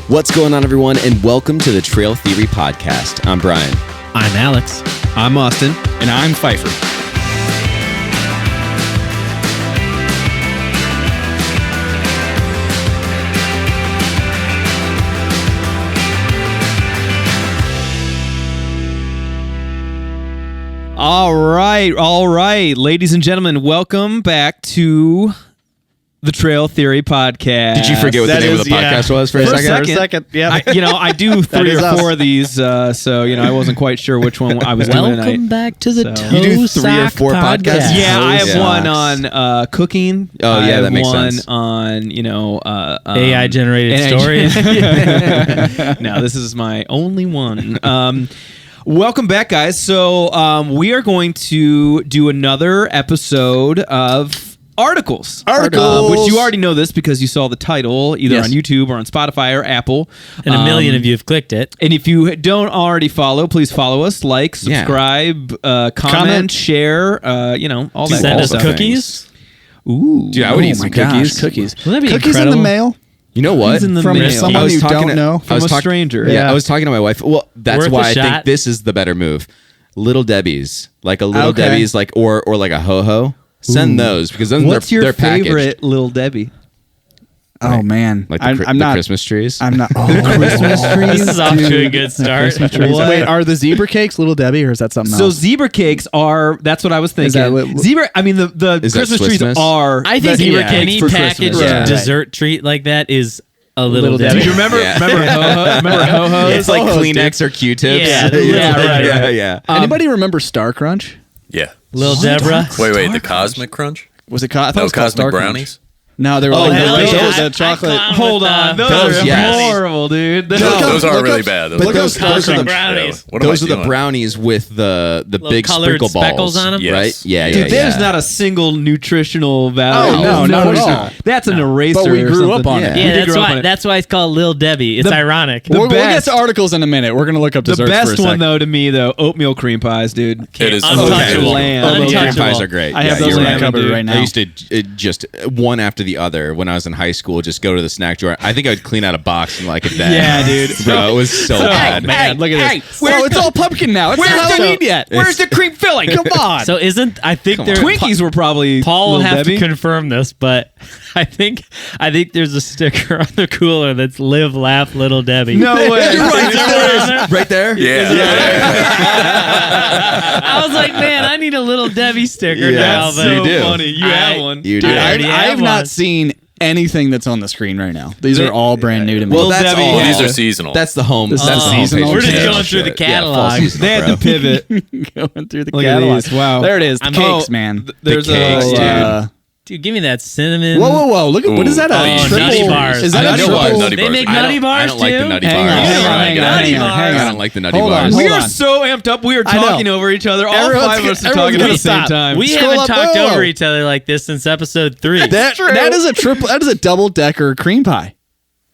What's going on, everyone, and welcome to the Trail Theory Podcast. I'm Brian. I'm Alex. I'm Austin. And I'm Pfeiffer. All right. Ladies and gentlemen, welcome back to the Trail Theory Podcast. Did you forget what the name of the podcast was for a second? Yeah. I do three or four of these, so I wasn't quite sure which one I was doing. Welcome back to the You do 3 or 4 podcasts? Yeah, I have one on cooking. Oh, yeah, that makes sense. One on, AI generated stories. No, this is my only one. Welcome back, guys. So we are going to do another episode of Articles. Which you already know this because you saw the title either on YouTube or on Spotify or Apple. And a million of you have clicked it. And if you don't already follow, please follow us, like, subscribe, comment, share, all that Send us stuff. cookies. Ooh. Dude, I would eat some cookies. Cookies. Wouldn't that be Cookies incredible? in the mail? You know what? In the From mail. someone you don't know? From a stranger. Yeah, I was talking to my wife. Well, that's Worth why a I think shot. this is the better move. Little Debbie's, like a Little Okay. Debbie's, like or like a ho-ho. Send those because then What's they're your packaged. favorite Little Debbie? Oh, man. Like I'm the not. Christmas trees. I'm not. Christmas trees. This is off to a good start. Christmas trees. Wait, are the zebra cakes Little Debbie or is that something So else? zebra cakes are. That's what I was thinking. that what- Zebra. I mean, the Is that Christmas Swiss trees Miss? are. I think zebra cakes any for packaged Christmas. Yeah. dessert treat like that is a little Debbie. Did you remember? Yeah. Remember ho-hos? It's like Ho-hos, Kleenex or Q-tips. Yeah, right. yeah. Anybody remember Star Crunch? Yeah. Little Deborah. Wait, the Cosmic Crunch? Was it? I thought it No, was called Cosmic Star Crunch. Brownies? No, they were Oh, like hell yeah. the chocolate. I Hold on, those Those, are yes. horrible, dude. Those are look really up- bad. But those are Cosmic the brownies. What am those I are the doing? brownies with the big colored sprinkle balls, speckles on 'em? Yes. right? Yeah, Dude, yeah. there's not a single nutritional value. Oh, no, not at all. That's an eraser. But we or grew something. up on it. Yeah. Yeah, We did grow up on it. that's why it's called Lil Debbie. It's ironic. We'll get best- to articles in a minute. We're gonna look up The desserts for a best one, sec. though, to me, though, oatmeal cream pies, dude. It is Untouchable. Lamb. Oatmeal cream Untouchable. pies are great. I have Yeah, those you're in my right. cupboard dude. right now. I used to just one after the other when I was in high school. Just go to the snack drawer. I think I would clean out a box in like a day. Yeah, dude. Bro, it was so bad. Man, look at this. where's Oh, it's all pumpkin now. It's Where's not the Halloween meat yet. Where's the cream filling? Come on. So I think there Twinkies were probably Paul will Little have Debbie. to confirm this, but I think there's a sticker on the cooler that's "Live, Laugh, Little Debbie." No way. You're right, there. Right there? Yeah. I was like, man, I need a Little Debbie sticker Yeah, now. That's But so You do. funny. You have one. You Dude, do. I already I have have one. not seen anything that's on the screen right now. These are all brand new to me. Well, Little that's Debbie. all. Well, these are seasonal. That's the home. This That's is the home seasonal. page. We're just Yeah, going through the shit. Yeah, fall catalog. seasonal, They had bro. to pivot. Going through the Look at catalog. these. Wow. There it is. The I'm- cakes, man. There's The cakes, a dude. Dude, give me that cinnamon. Whoa! Look at what is that? Ooh. A Oh, triple? Nutty bars. Is that I a know triple? what Nutty They bars make are good. nutty bars I don't like the too? nutty Hang bars. on, hang on, like hang on, nutty hang on, bars. hang I on. don't like the nutty Hold on, bars. hold We on. are so amped up. We are I know. talking over each other. All Everyone's five of us are everyone's talking at gonna the same stop. time. We Scroll haven't up, talked whoa. over each other like this since episode 3. That is a triple. That is a double decker cream pie.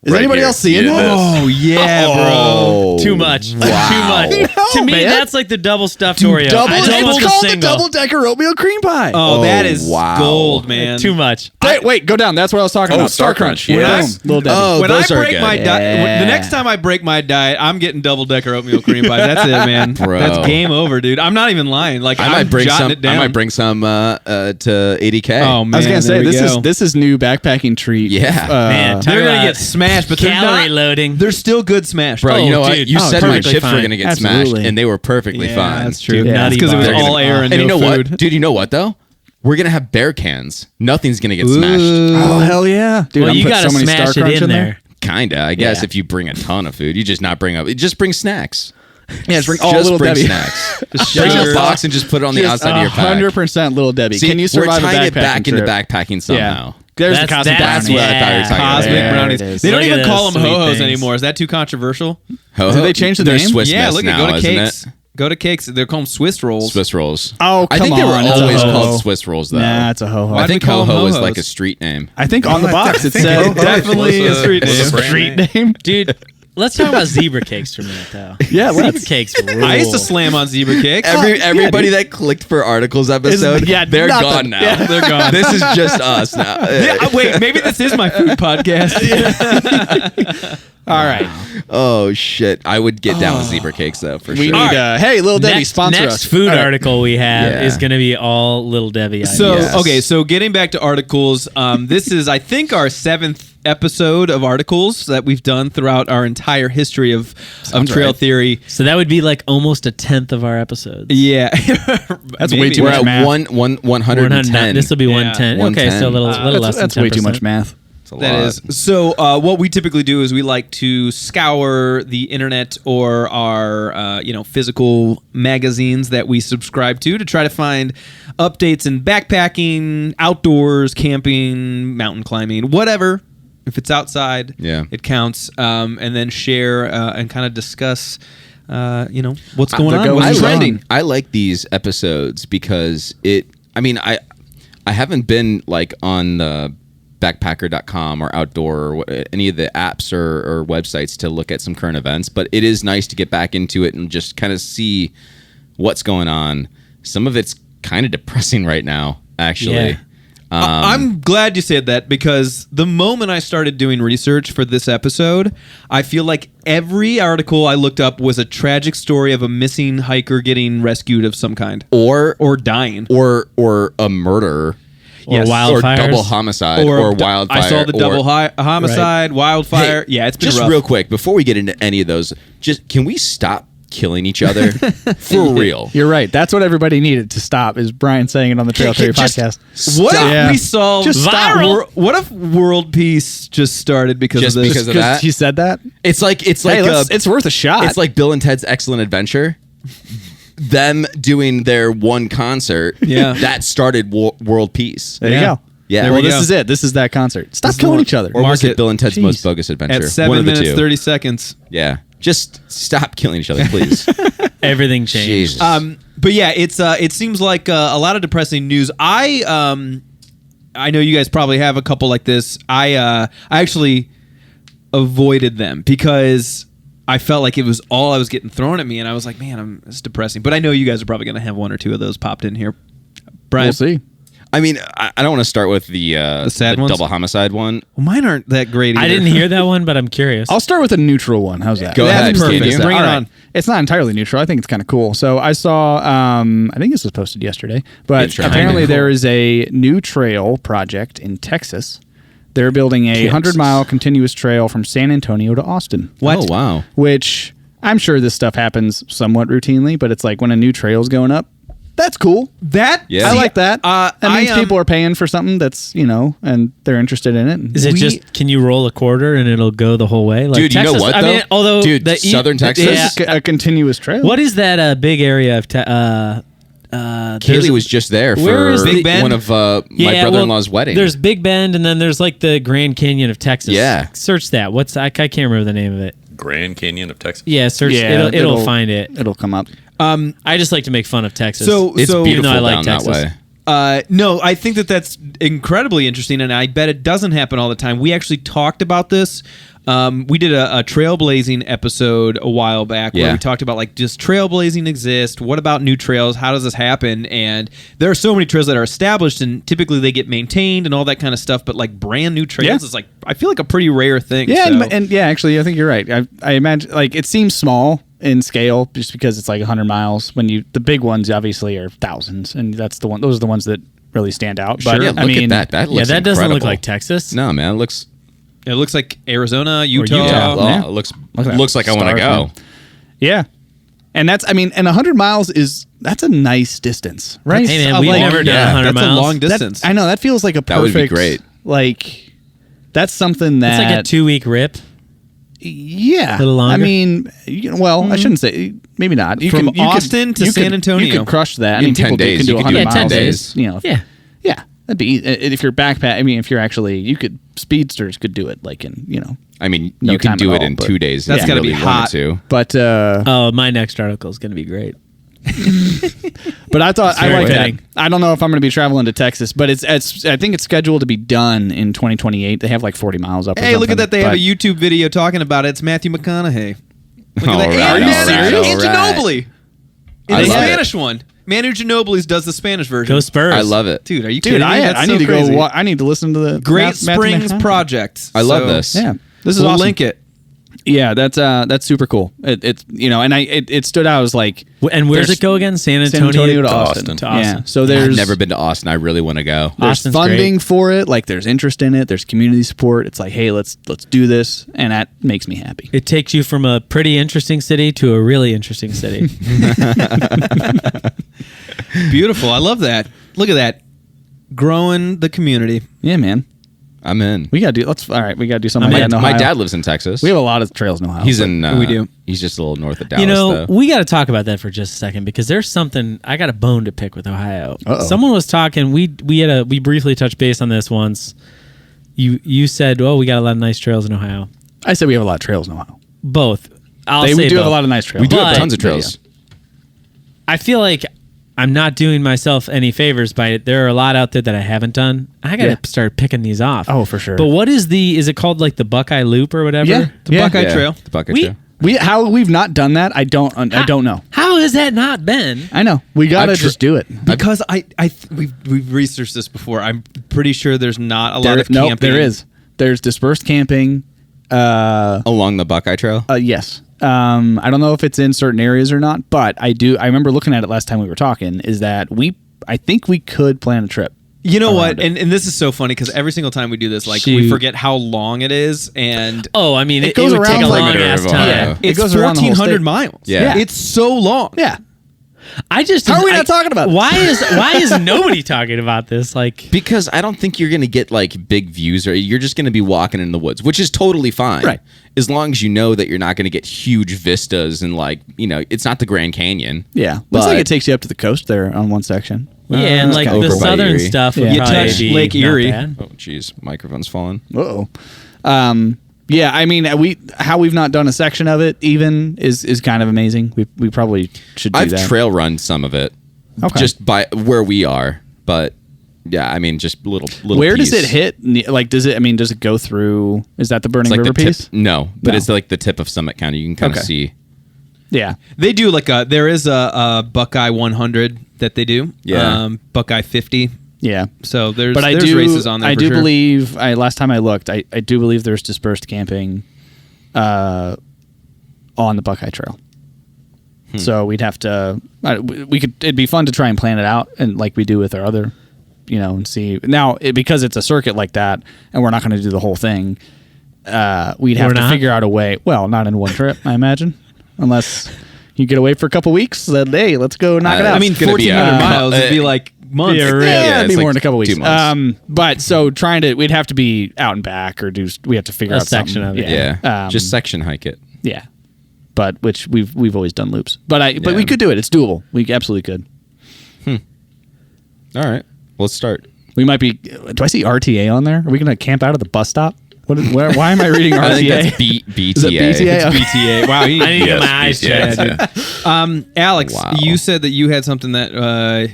Is Right anybody here. else seeing Yeah, that? Oh yeah, Oh, Too much. Wow. Too much. No, To me, man. that's like the double stuffed Oreo. Double. I just want It's the called the single. double decker oatmeal cream pie. Oh, that is wow. gold, man. Too much. Wait, go down. That's what I was talking Oh, about. Star Crunch. Boom. Yes. Little Debbie. Oh, When I those are break good. my diet, Yeah. the next time I break my diet, I'm getting double decker oatmeal cream pie. That's it, man. Bro. That's game over, dude. I'm not even lying. Like I I'm might bring jotting some. it down. I might bring some to 80K. Oh man, I was gonna say there we go. this is new backpacking treat. Yeah. Man, talk They're gonna about get smashed, but they're calorie not. loady. They're still good smash, Bro, you know what? dude. You Oh, said my perfectly chips were fine. gonna get Absolutely. smashed, and they were perfectly Yeah, fine. that's true. Yeah. That's because it was They're all gonna- air and And no you know food. what, dude? You know what though? We're gonna have bear cans. Nothing's gonna get smashed. Oh hell yeah, dude! Well, I'm you putting gotta so many Star smash it Crunch in there. Kinda, I guess. Yeah. If you bring a ton of food, you just not bring up. Just bring snacks. Yeah, just bring all Just Little bring Debbie. snacks. Just Bring sugar. a box and just put it on the outside of your pack. 100% Little Debbie. See, Can you survive we're a tying backpacking it back trip? into backpacking somehow. There's the That's- cosmic that's brownie. what I thought you were talking about. Cosmic There brownies. it is. They don't Look at even call those them sweet ho-hos things. anymore. Is that too controversial? Ho-ho? Did they change the They're name? Swiss Yeah, Miss look now, at go to isn't cakes. it? Go to cakes. They're called Swiss rolls. Swiss rolls. Oh, I come think they were on, it's a always ho-ho. called Swiss rolls though. Nah, it's a ho-ho. I Why'd think we call 'em ho-ho is ho-hos? like a street name. I think on the box it think said ho-ho definitely was a street was name. brand street name. Dude, let's talk about zebra cakes for a minute, though. Yeah, Zebra let's. cakes rule. I used to slam on zebra cakes. Everybody dude. that clicked for articles episode, yeah, they're nothing. gone now. Yeah, they're gone. This is just us now. Yeah, wait, maybe this is my food podcast. All right. Oh shit! I would get down with zebra cakes though for We sure. need hey, Little Debbie, sponsor next us. food All right. article we have Yeah. is going to be all Little Debbie ideas. So Yes. okay, so getting back to articles, this is I think our 7th episode of articles that we've done throughout our entire history of trail right. theory. So that would be like almost a 10th of our episodes. Yeah, That's way too We're much at math. 110. This will be Yeah. 110. Okay, so a little less That's than 10%. way too much math. It's a that lot. is. So what we typically do is we like to scour the internet or our physical magazines that we subscribe to try to find updates in backpacking, outdoors, camping, mountain climbing, whatever. If it's outside, Yeah. it counts. And then share and kind of discuss, what's going on, going what's on. trending. I like these episodes because I haven't been like on the backpacker.com or outdoor or any of the apps or websites to look at some current events, but it is nice to get back into it and just kind of see what's going on. Some of it's kind of depressing right now, actually. Yeah. I'm glad you said that because the moment I started doing research for this episode, I feel like every article I looked up was a tragic story of a missing hiker getting rescued of some kind Or dying. or a murder. Or Yes. Or wildfires. double homicide or wildfire. I saw the double or, homicide, wildfire. Hey, Yeah, it's been just rough. real quick before we get into any of those. Just can we stop killing each other for real? You're right. That's what everybody needed to stop. Is Brian saying it on the Trail Theory Just podcast? What stop. if Yeah. we solved Just stop. What if world peace just started because Just of this? because of Because that? he said that. It's like Hey, it's worth a shot. it's like Bill and Ted's Excellent Adventure. Them doing their one concert, Yeah. that started world peace. there you Yeah. go. Yeah. Well, There we this go. is it. This is that concert. Stop This is killing one. each other. Or was Mark it it. Bill and Ted's Jeez. Most Bogus Adventure? At One 7 of the minutes two. 30 seconds. Yeah. Just stop killing each other, please. Everything changed. Jesus. But yeah, it seems like a lot of depressing news. I know you guys probably have a couple like this. I actually avoided them because I felt like it was all I was getting thrown at me, and I was like, man, it's depressing. But I know you guys are probably going to have one or two of those popped in here. Brian, We'll see. I mean, I don't want to start with the sad ones? double homicide one. well, mine aren't that great either. I didn't hear that one, but I'm curious. I'll start with a neutral one. How's that? Go That's ahead. perfect. Can you? Bring it All right. on. It's not entirely neutral. I think it's kind of cool. So I saw, I think this was posted yesterday, but Interesting. apparently Cool. there is a new trail project in Texas. They're building a Texas. 100-mile continuous trail from San Antonio to Austin. What? Oh, wow. Which I'm sure this stuff happens somewhat routinely, but it's like when a new trail's going up, that's cool. That Yeah. I like that. That means I, people are paying for something that's, and they're interested in it. Is it just, can you roll a quarter and it'll go the whole way? Like Dude, you know Texas, what, I though? mean, although Dude, the Southern Texas? Yeah, It's a continuous trail. what is that big area of Kaylee was just there where for is Big Bend? one of my brother-in-law's wedding. There's Big Bend, and then there's like the Grand Canyon of Texas. Yeah. Search that. I can't remember the name of it. Grand Canyon of Texas. Yeah, search. Yeah, it'll find it. It'll come up. I just like to make fun of Texas. So- it's so- beautiful even though I like down Texas. that way. No, I think that's incredibly interesting, and I bet it doesn't happen all the time. We actually talked about this. We did a trailblazing episode a while back where Yeah. we talked about like, does trailblazing exist? What about new trails? How does this happen? And there are so many trails that are established, and typically they get maintained and all that kind of stuff. But like brand new trails Yeah. is like, I feel like a pretty rare thing. Yeah, so. and yeah, actually, I think you're right. I imagine like it seems small in scale just because it's like 100 miles. When the big ones obviously are thousands, and that's the one. Those are the ones that really stand out. But Yeah, look I mean, at that. That yeah, looks that doesn't look incredible. like Texas. No, man, it looks. It looks like Arizona, Utah. Utah. Oh, Yeah. it looks Look at that. looks like I want to Stars, go. man. Yeah, and that's and 100 miles that's a nice distance, right? Hey man, a we've long- never done yeah, 100 That's miles. a long That- distance. I know that feels like a That would perfect. be great. Like that's something that It's like a 2-week rip. Yeah, Little longer? I mean, I shouldn't say maybe not. You From you Austin to you San Antonio. you could crush that. In I mean, 10 people days, can do you could 100 do it in 10 miles. days. Yeah, Yeah. that'd be if you're backpack. I mean, if you're actually, you could speedsters could do it like in I mean, No you can time do at it all, in but 2 days. that's if you gotta be really wanted hot. to. But Oh, my next article is going to be great. but I thought I very like that. fitting. I don't know if I'm going to be traveling to Texas, but it's I think it's scheduled to be done in 2028. They have like 40 miles up. or Hey, look at something, that. They have a but- YouTube video talking about it. It's Matthew McConaughey. Look All at that. right, Are you all right, serious? all right. Ginobili. In I the love it. Spanish one. Manu Ginobili does the Spanish version. Go Spurs. I love it. Dude, are you Dude, kidding me? That's I so need to crazy. go. I need to listen to the Great Matthew Springs McConaughey. Project. I love So, this. Yeah, this is we'll awesome. link it. Yeah, that's super cool. It's and it stood out as like. And where's there's it go again? San Antonio to Austin. To Austin. Yeah, so there's I've never been to Austin. I really want to go. there's Austin's funding great. for it. Like there's interest in it. There's community support. It's like, hey, let's do this, and that makes me happy. It takes you from a pretty interesting city to a really interesting city. Beautiful. I love that. Look at that. Growing the community. Yeah, man. I'm in. We gotta do. All right. We gotta do something. My, like that in my Ohio. dad lives in Texas. We have a lot of trails in Ohio. He's but- in. we do. He's just a little north of Dallas. You know, though. we got to talk about that for just a second because there's something I got a bone to pick with Ohio. Uh-oh. Someone was talking. We briefly touched base on this once. You said, "Oh, we got a lot of nice trails in Ohio." I said we have a lot of trails in Ohio. Both. We do have a lot of nice trails. we do but- have tons of Yeah, trails. I feel like I'm not doing myself any favors by it. There are a lot out there that I haven't done. I got to Yeah. start picking these off. Oh, for sure. But what is is it called like the Buckeye Loop or whatever? Yeah. The Buckeye Trail. The Buckeye We- Trail. How we've not done that, I don't know. How has that not been? I know. We gotta I've tr- just do it. Because we've researched this before. I'm pretty sure there's not a lot of No, camping. there is. There's dispersed camping. Along the Buckeye Trail. Yes. I don't know if it's in certain areas or not, but I remember looking at it last time we were talking. Is that I think we could plan a trip. You know what? around it. And this is so funny because every single time we do this, like Shoot. we forget how long it is, and Oh, I mean, it goes would take around a like- long ass Perimeter of time. Ohio. It it's goes around the whole 1,400 state. miles. Yeah. It's so long. Yeah. I just How are we not talking about this? why is nobody talking about this? Like, Because I don't think you're going to get like big views, or you're just going to be walking in the woods, which is totally fine. Right. As long as you know that you're not going to get huge vistas and like, it's not the Grand Canyon. Yeah. Looks But- like it takes you up to the coast there on one section. yeah, and it's like kinda the over by southern Erie. stuff would Yeah. You probably touch be Lake not Erie. bad. Oh, jeez, microphone's falling. Uh-oh. Yeah, I mean, how we've not done a section of it even is kind of amazing. We probably should do I've that. trail run some of it, Okay. just by where we are. But yeah, I mean, just little. Where does piece. it hit? Like, does it go through? Is that the Burning It's like River the piece? tip. No, but No. it's like the tip of Summit County. You can kind of Okay. see. Yeah. They do there is a Buckeye 100 that they do. Yeah. Buckeye 50. Yeah. So there's But there's races on there. I for do sure. believe. Last time I looked, I do believe there's dispersed camping, on the Buckeye Trail. So we'd have to. We could. It'd be fun to try and plan it out, and like we do with our other, and see. Now because it's a circuit like that, and we're not going to do the whole thing. We'd have We're to not? figure out a way. Well, not in one trip, I imagine, unless you get away for a couple weeks. Then hey, let's go knock it out. I mean, It's gonna be 1,400 a- miles would be like months. Yeah, really. Yeah, it'd it's be more like in a couple weeks. 2 months. But so we'd have to be out and back, or we have to figure A out section something. of it. Yeah, just section hike it. yeah. But which we've always done loops. But we Yeah. could do it. It's doable. We absolutely could. All right, let's start. We might be. Do I see RTA on there? Are we going to camp out at the bus stop? Why am I reading RTA? I think that's BTA. Is it BTA? It's BTA. Wow. I need to get Yes, my eyes yes, checked. yeah. Alex, Wow. you said that you had something that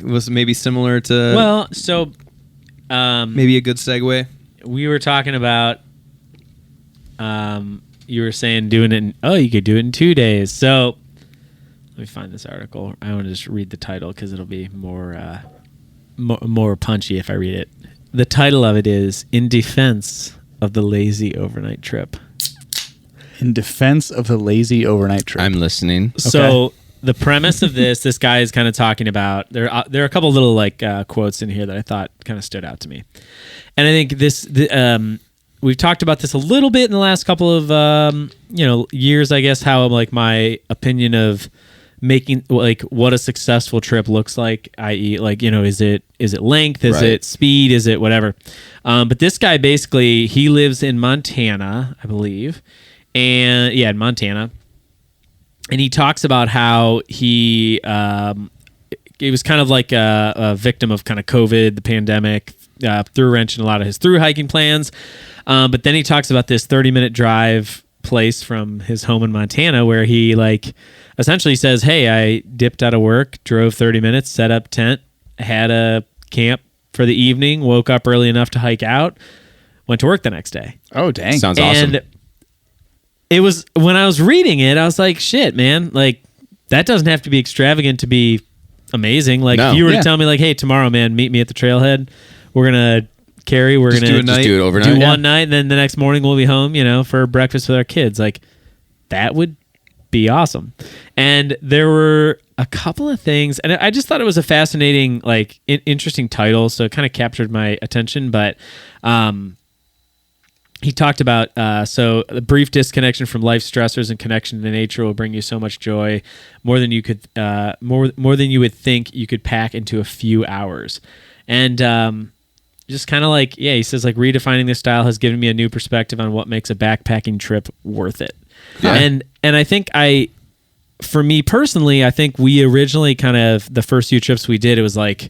was maybe similar to Well, so maybe a good segue. we were talking about you were saying doing it you could do it in 2 days. So let me find this article. I want to just read the title because it'll be more punchy if I read it. The title of it is In Defense of the Lazy Overnight Trip. In defense of the lazy overnight trip. I'm listening. So the premise of this guy is kind of talking about there are a couple little like quotes in here that I thought kind of stood out to me, and I think we've talked about this a little bit in the last couple of years, I guess, how like my opinion of making like what a successful trip looks like, i.e. like is it length, is Right. it speed, is it whatever. But this guy basically he lives in Montana, I believe, and in Montana. And he talks about how he was kind of like a victim of kind of COVID, the pandemic, threw a wrench in a lot of his through hiking plans. But then he talks about this 30-minute drive place from his home in Montana where he like essentially says, hey, I dipped out of work, drove 30 minutes, set up tent, had a camp for the evening, woke up early enough to hike out, went to work the next day. oh dang! Sounds awesome. And it was when I was reading it, I was like, shit, man, like that doesn't have to be extravagant to be amazing. Like No. if you were Yeah. to tell me like, hey, tomorrow, man, meet me at the trailhead. We're going to Just do a gonna night. Just do it overnight. do one night and then the next morning we'll be home, for breakfast with our kids. Like that would be awesome. And there were a couple of things, and I just thought it was a fascinating, like, interesting title, so it kind of captured my attention. But he talked about so a brief disconnection from life stressors and connection to nature will bring you so much joy, more than you could more than you would think you could pack into a few hours. And just kind of like, he says, like, redefining this style has given me a new perspective on what makes a backpacking trip worth it. Yeah. And I think for me personally, I think we originally kind of, the first few trips we did, it was like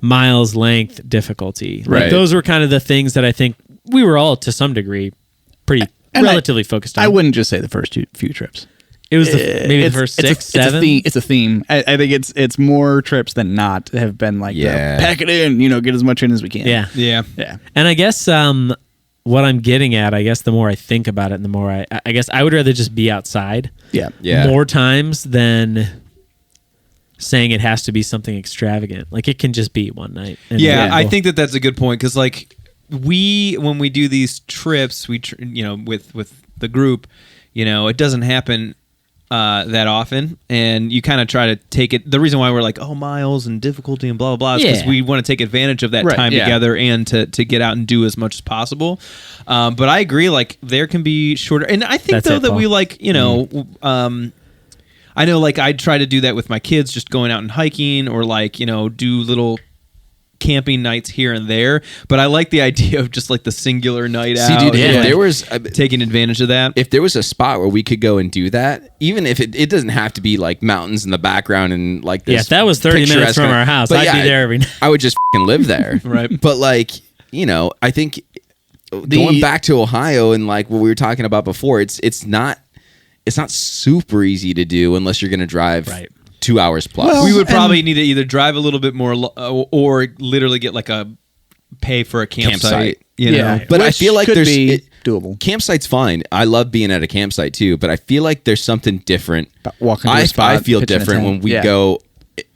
miles, length, difficulty. Right. Like those were kind of the things that I think we were all, to some degree, pretty And relatively focused on. I wouldn't just say the first few trips. It was maybe the first 6, 7. It's a theme. I think it's more trips than not have been like, pack it in, get as much in as we can. Yeah. Yeah. And I guess what I'm getting at, I guess the more I think about it, and the more I guess I would rather just be outside. Yeah. Yeah. More times than saying it has to be something extravagant. Like, it can just be one night. And I think that's a good point, because like when we do these trips, with the group, it doesn't happen that often, and you kind of try to take it. The reason why we're like, miles and difficulty and blah blah blah, is because we want to take advantage of that time together and to get out and do as much as possible. But I agree, like, there can be shorter, and I think we like, I know, like, I try to do that with my kids, just going out and hiking, or like, do little camping nights here and there. But I like the idea of just like the singular night out. See, dude, if like, there was taking advantage of that. If there was a spot where we could go and do that, even if it doesn't have to be like mountains in the background and like this. if that was 30 minutes from our house, I'd be there every night. I would just live there. Right. But like, I think going back to Ohio and like what we were talking about before, it's not super easy to do unless you're going to drive 2 hours plus. Well, we would probably need to either drive a little bit more or literally get like pay for a campsite. But I feel like there's doable. Campsite's fine. I love being at a campsite too, but I feel like there's something different. About walking to a spot, I feel pitching a different tent. when we go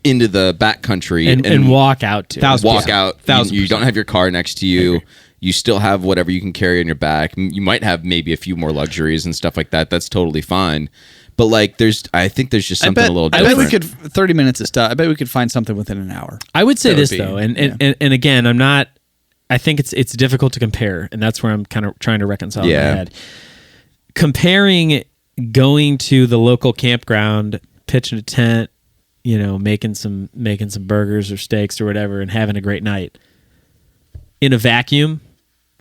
into the backcountry and walk out to walk out. 1,000%. You don't have your car next to you. You still have whatever you can carry on your back. You might have maybe a few more luxuries and stuff like that. That's totally fine. But like, I think there's just something a little different. I bet we could 30 minutes of stuff. I bet we could find something within an hour. I would say this though, and again, I'm not. I think it's difficult to compare, and that's where I'm kind of trying to reconcile in my head. Comparing going to the local campground, pitching a tent, making some burgers or steaks or whatever, and having a great night in a vacuum,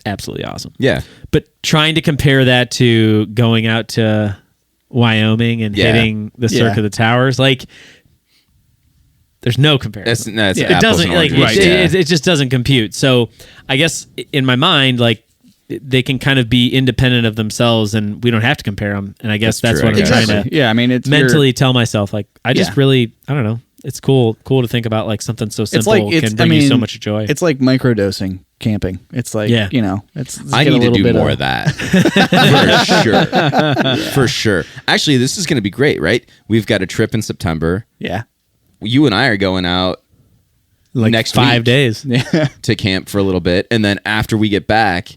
absolutely awesome. Yeah. But trying to compare that to going out to Wyoming and hitting the Cirque of the Towers, like, there's no comparison. It doesn't it just doesn't compute. So I guess in my mind, like, they can kind of be independent of themselves, and we don't have to compare them. And I guess that's what I'm trying to it's mentally tell myself. Like, I just really, I don't know. It's cool to think about, like, something so simple can bring you so much joy. It's like microdosing camping. It's like, it's I need to do more of that. For sure. For sure. Actually, this is going to be great, right? We've got a trip in September. Yeah. You and I are going out like next 5 week days to camp for a little bit. And then after we get back,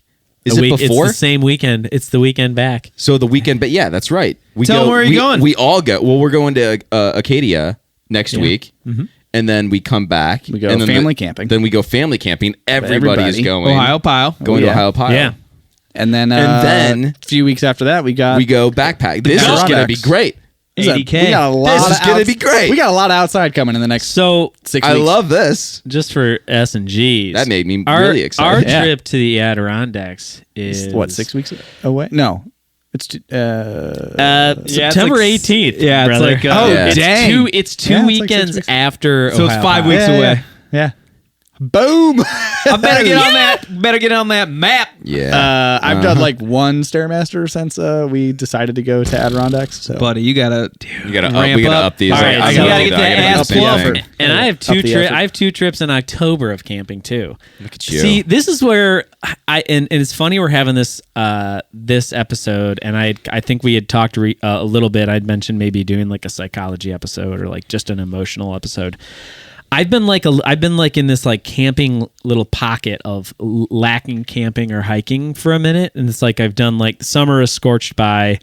is it before? It's the same weekend. It's the weekend back. So the weekend, but yeah, that's right. Tell them where you're going. We all go. Well, we're going to Acadia next week. Mm-hmm. And then we come back. We go and then family camping. Then we go family camping. Everybody is going. Ohio Pile. Going to Ohio Pile. Yeah. And then a few weeks after that, we go backpack. This is going to be great. 80K. We got a lot. This is going to be great. We got a lot of outside coming in the next 6 weeks. I love this. Just for S&Gs. That made me really excited. Our trip to the Adirondacks is... What, 6 weeks away? No. It's September 18th. Yeah, brother. it's like dang. It's two weekends after. So it's 5 weeks away. Yeah. Boom. I better get on that. Better get on that map. Yeah. I've done like one Stairmaster since we decided to go to Adirondacks. So. Buddy, you gotta we gotta up these. All right, you gotta get that ass plump. And I have I have 2 trips in October of camping too. Look at you. See, this is where and it's funny we're having this this episode, and I think we had talked a little bit. I'd mentioned maybe doing like a psychology episode or like just an emotional episode. I've been like in this like camping little pocket of lacking camping or hiking for a minute, and it's like I've done like summer is scorched by.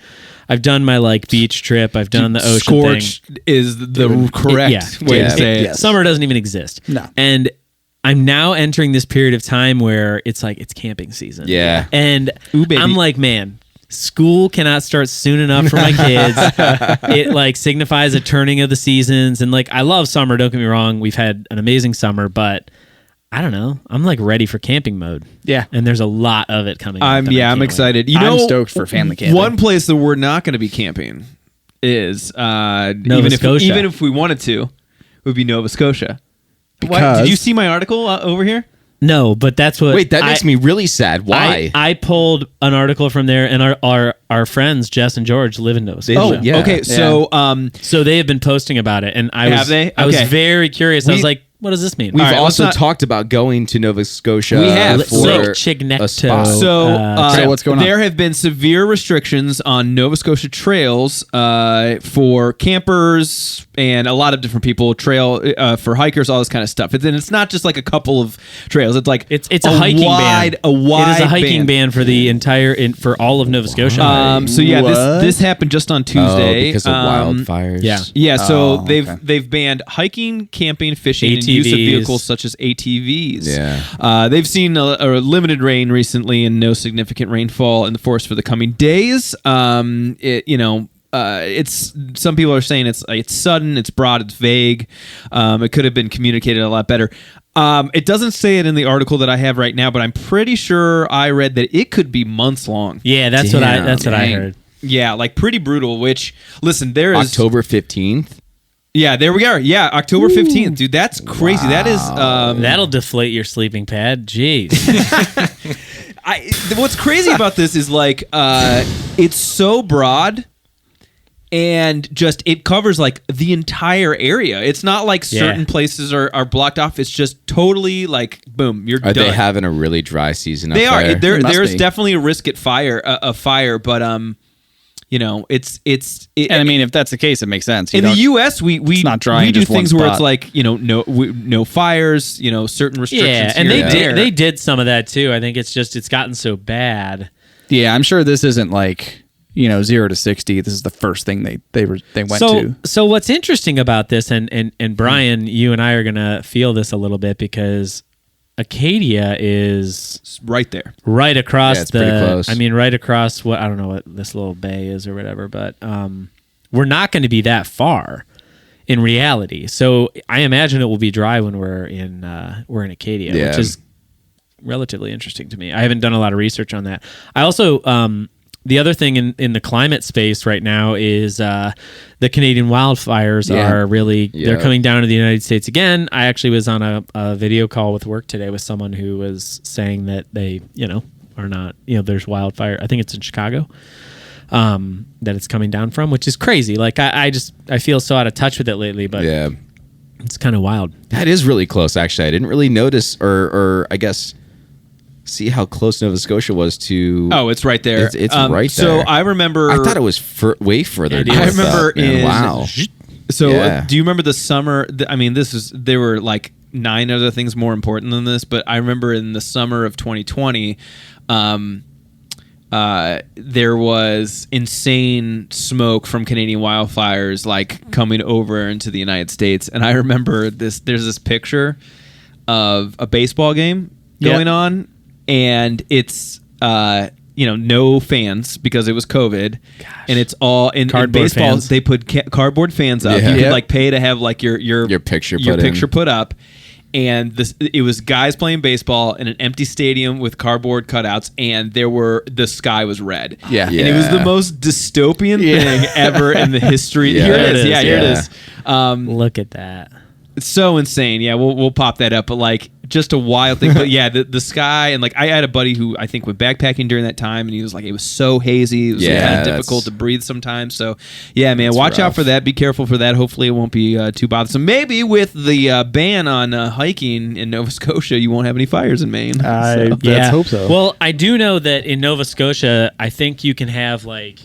I've done my like beach trip. I've done the ocean Scorched thing. is the correct way to say it. Summer doesn't even exist. No. And I'm now entering this period of time where it's like it's camping season. Yeah. And Ooh, baby. I'm like, man, school cannot start soon enough for my kids. It like signifies a turning of the seasons. And like I love summer, don't get me wrong. We've had an amazing summer, but I don't know. I'm like ready for camping mode. Yeah. And there's a lot of it coming up. I'm can't wait. excited. You I'm know, stoked for family camping. One place that we're not going to be camping is Scotia. even if we wanted to, it would be Nova Scotia. Why, Because- did you see my article over here? No, but that's what. Wait, that makes me really sad. Why? I pulled an article from there, and our friends Jess and George live in Nova Scotia. Yeah. Okay. So So they have been posting about it, and I Have was they? I was Okay. very curious. I We- was like, what does this mean? We've All right, let's also not- talked about going to Nova Scotia We have. for Lake a Chignecto. spot. So what's going on? There have been severe restrictions on Nova Scotia trails for campers and a lot of different people. For hikers, all this kind of stuff. And then it's not just like a couple of trails. It's like It's a hiking ban. A wide. It is a hiking ban for the entire for all of Nova Scotia. So yeah, What? this happened just on Oh, Tuesday because of wildfires. yeah. Yeah, so Oh, they've okay. they've banned hiking, camping, fishing, and use of ATVs. vehicles such as ATVs. Yeah. They've seen a limited rain recently and no significant rainfall in the forest for the coming days. It's some people are saying it's sudden, it's broad, it's vague. It could have been communicated a lot better. It doesn't say it in the article that I have right now, but I'm pretty sure I read that it could be months long. Yeah, that's what I heard. Yeah, like pretty brutal. Which listen, there is October 15th. Yeah, there we are. Yeah, October 15th, dude. That's crazy. That is. That'll deflate your sleeping pad. Jeez. What's crazy about this is like it's so broad. And just it covers like the entire area. It's not like certain places are blocked off. It's just totally like boom, you're Are done. they having a really dry season up They are. there? There's be. definitely a risk at fire, but it's. And I mean, if that's the case, it makes sense. In the U.S., we not dry we in do just one things where spot. it's like no fires, certain restrictions. Yeah, and here they there. did some of that too. I think it's gotten so bad. Yeah, I'm sure this isn't like 0 to 60. This is the first thing they went to. So what's interesting about this, and Brian, you and I are gonna feel this a little bit because Acadia is right there. right across Yeah, it's pretty close. I mean, right across I don't know what this little bay is or whatever, but we're not going to be that far in reality. So I imagine it will be dry when we're in Acadia, Yeah. which is relatively interesting to me. I haven't done a lot of research on that. I also the other thing in the climate space right now is the Canadian wildfires are really they're coming down to the United States again. I actually was on a video call with work today with someone who was saying that they are not there's wildfire. I think it's in Chicago that it's coming down from, which is crazy. Like I feel so out of touch with it lately, but Yeah. it's kind of wild. That is really close, actually. I didn't really notice or I guess see how close Nova Scotia was to. Oh, it's right there. It's right So there. I remember. I thought it was way further. Yeah, I north remember up, man. in. Wow. So Yeah. do you remember the summer? There were like 9 other things more important than this, but I remember in the summer of 2020, there was insane smoke from Canadian wildfires like coming over into the United States, and I remember this. There's this picture of a baseball game going on, and it's no fans because it was COVID, and it's all in Cardboard baseball. fans. They put cardboard fans up. Yeah. You could Yep. like pay to have like your picture put in. put up. And it was guys playing baseball in an empty stadium with cardboard cutouts, and the sky was red. Yeah. And it was the most dystopian thing ever in the history. Yeah. Here it There is. it Yeah, is, here it yeah. is. Look at that. It's so insane. Yeah, we'll pop that up. But like, just a wild thing. But yeah, the sky, and like I had a buddy who I think went backpacking during that time, and he was like, it was so hazy. It was Yeah, kind of that's- difficult to breathe sometimes. So yeah, man, watch out rough. for that. Be careful for that. Hopefully, it won't be too bothersome. Maybe with the ban on hiking in Nova Scotia, you won't have any fires in Maine. Let's hope so. Well, I do know that in Nova Scotia, I think you can have like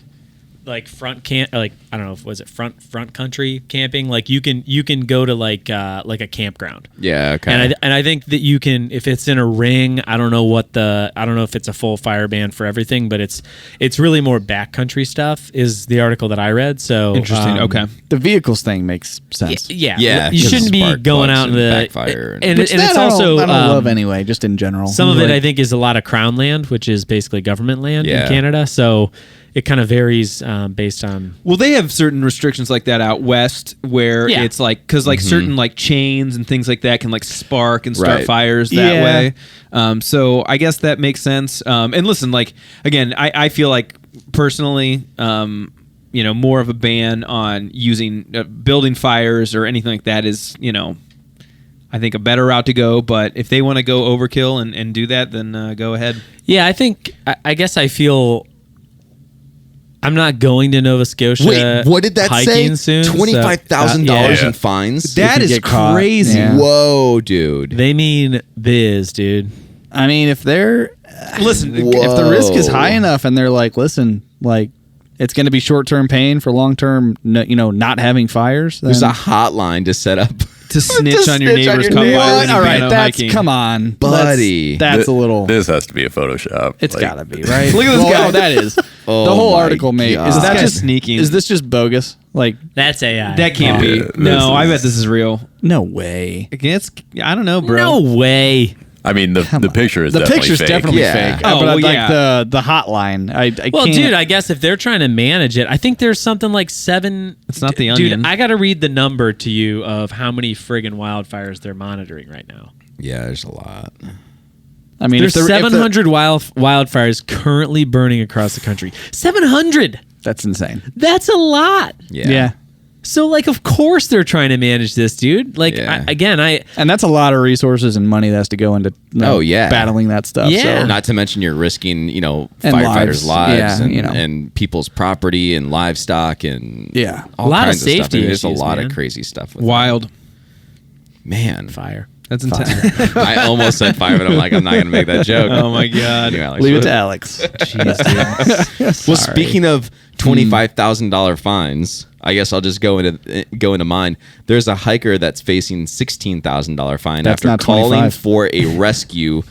like front camp, like I don't know, was it front country camping? Like you can go to like a campground. Yeah, okay. And I think that you can, if it's in a ring, I don't know if it's a full fire ban for everything, but it's really more backcountry stuff is the article that I read. So Interesting. Okay. The vehicles thing makes sense. Yeah. Yeah, You 'cause shouldn't be spark going plugs out in and the backfire and Which it's that also I don't love anyway, just in general. some of it Like, I think is a lot of crown land, which is basically government land Yeah. in Canada. So it kind of varies based on. Well, they have certain restrictions like that out west where Yeah. it's like, because like certain like chains and things like that can like spark and start Right. fires that Yeah. way. So I guess that makes sense. And listen, like, again, I feel like personally, more of a ban on using building fires or anything like that is, I think a better route to go. But if they want to go overkill and do that, then go ahead. Yeah, I think I guess I feel. I'm not going to Nova Scotia. Wait, what did that hiking say? soon, so- $25,000 Yeah. in fines? That you is get caught, crazy. yeah. Whoa, dude. They mean biz, dude. I mean, if they're Listen, Whoa. if the risk is high enough, and they're like, listen, like it's going to be short-term pain for long-term, not having fires. Then There's a hotline to set up. to snitch on your neighbor's neighbor. campfire What? when you've All right, been out that's hiking. come on, Buddy. That's a little. This has to be a Photoshop. It's Like, gotta be right. Look at this guy. Oh, that is Oh the whole my article, mate. God. Is This that guy's just sneaking. Is this just bogus? Like, That's AI. That can't be. Yeah, No, I this bet this is real. no way. I don't know, bro. No way. I mean, the picture is The definitely picture's fake. definitely Yeah. fake. Oh, but well, like yeah. the hotline. I Well, can't. dude, I guess if they're trying to manage it, I think there's something like 7. It's not the Dude, Onion. I got to read the number to you of how many friggin' wildfires they're monitoring right now. Yeah, there's a lot. I mean, There's if the- 700 wildfires currently burning across the country. 700. that's insane. That's a lot. Yeah. So, like, of course they're trying to manage this, dude. Like, Yeah. I And that's a lot of resources and money that has to go into Oh, yeah. battling that stuff. Yeah. So. Not to mention you're risking, And firefighters' lives. lives Yeah, and people's property and livestock and Yeah. all A lot of kinds stuff. safety There's a issues, lot man. of crazy stuff. With Wild. that. Man. fire. That's intense. I almost said fire, but I'm like, I'm not going to make that joke. Oh my God. I knew Alex Leave it would. to Alex. Well, speaking of $25,000 fines, I guess I'll just go into mine. There's a hiker that's facing $16,000 fine That's after not calling 25. for a rescue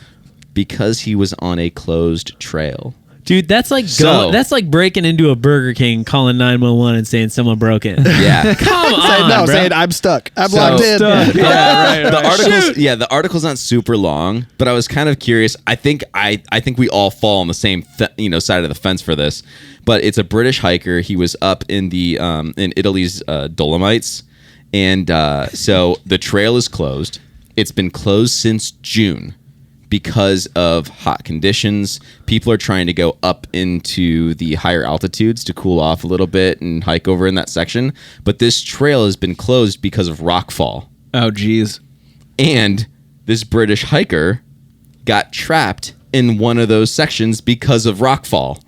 because he was on a closed trail. Dude, that's like So- that's like breaking into a Burger King, calling 911 and saying someone broke in. Yeah. Come on, no, bro. saying I'm stuck. I'm So- locked in. Stuck. The article's the article's not super long, but I was kind of curious. I think we all fall on the same side of the fence for this. But it's a British hiker. He was up in the in Italy's Dolomites, and so the trail is closed. It's been closed since June because of hot conditions. People are trying to go up into the higher altitudes to cool off a little bit and hike over in that section. But this trail has been closed because of rockfall. Oh, geez. And this British hiker got trapped in one of those sections because of rockfall.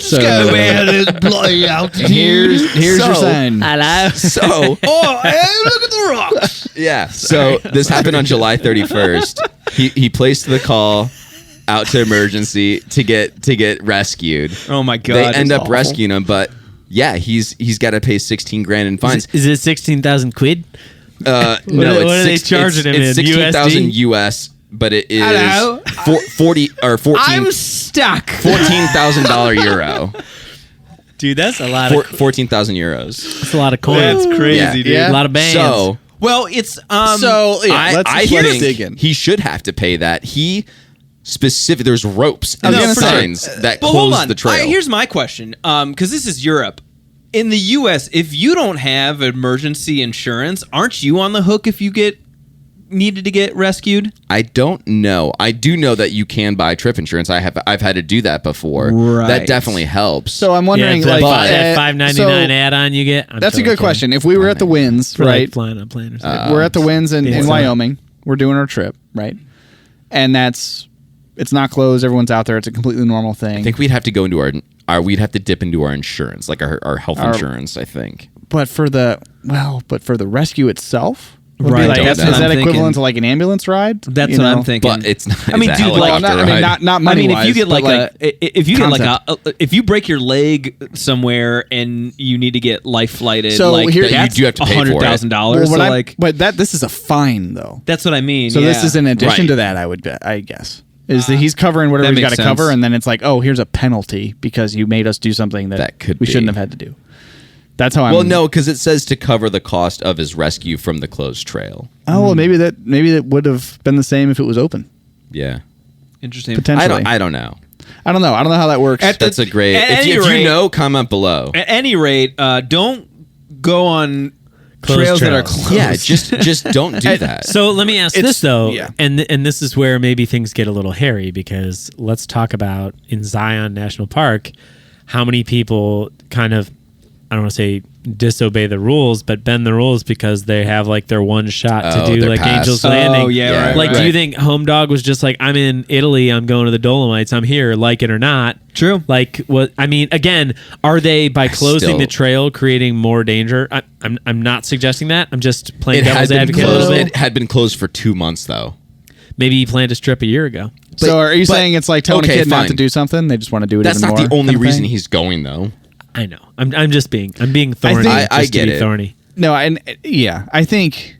So, this bloody altitude. here's your So- sign. Hello. So, Oh, hey, look at the rocks. yeah. So this happened on July 31st. He placed the call out to emergency to get rescued. Oh my God. They end up awful. rescuing him, but yeah, he's got to pay $16,000 in fines. Is it 16,000 quid? No, what are they charging him it's in? 16,000 USD? US, but it is Hello? 40 or 14 I'm stuck. $14,000 euro. Dude, that's a lot of €14,000. that's a lot of coins. That's crazy, Yeah. dude. Yeah. A lot of bands. Um, So Well, it's So yeah, I let's think dig in. he should have to pay that. There's ropes I and was gonna say, signs that But hold close on. the trail. Here's my question, because this is Europe. In the U.S., if you don't have emergency insurance, aren't you on the hook if you needed to get rescued? I don't know. I do know that you can buy trip insurance. I've had to do that before. Right. That definitely helps. So I'm Yeah, wondering, that, like, that $5.99 so add-on you get. I'm that's a totally good question. If we were at the Winds, kidding. For, right? like flying on a plane or something. We're at the Winds in Yeah. Wyoming. We're doing our trip, right? And it's not closed. Everyone's out there. It's a completely normal thing. I think we'd have to go into we'd have to dip into our insurance, like our health insurance, I think. but for the rescue itself, Would Right. Be like, That's is what I'm that thinking. equivalent to like an ambulance ride? That's You what know? I'm thinking. But it's not. I mean, it's a dude, helicopter ride. not money if you wise, get but like if you concept. get like if you break your leg somewhere and you need to get life flighted, So like here- you do have to pay for it. $100,000. So like but this is a fine though. that's what I mean. So this is in addition Right. to that. I guess is that he's covering whatever that he's got makes to cover, sense. and then it's like, oh, here's a penalty because you made us do something That could we be. shouldn't have had to do. That's how I'm. Well, no, because it says to cover the cost of his rescue from the closed trail. Oh well, maybe that would have been the same if it was open. Yeah. interesting. Potentially. I don't know. I don't know. I don't know how that works. That's a great. At If any you rate- know, comment below. At any rate, don't go on Closed trails that are trails. closed. Yeah, just don't do that. So let me ask this though, yeah. and this is where maybe things get a little hairy because let's talk about in Zion National Park, how many people kind of, I don't want to say disobey the rules, but bend the rules because they have like their one shot to Oh, do their like pass. Angel's Oh, Landing. yeah, right, Like, do right. you think Home Dog was just like, I'm in Italy, I'm going to the Dolomites, I'm here, like it or not? True. Like, what? I mean, again, are they by closing Still- the trail creating more danger? I'm not suggesting that. I'm just playing It had devil's been advocate a closed. little bit. It had been closed for 2 months though. Maybe he planned a strip a year ago. so are you but- saying it's like telling okay, a kid not fine. to do something? They just want to do it. That's even not more, the only kind of reason thing? he's going though. I know. I'm just being thorny. think- I just to get be it. thorny. No, and yeah, I think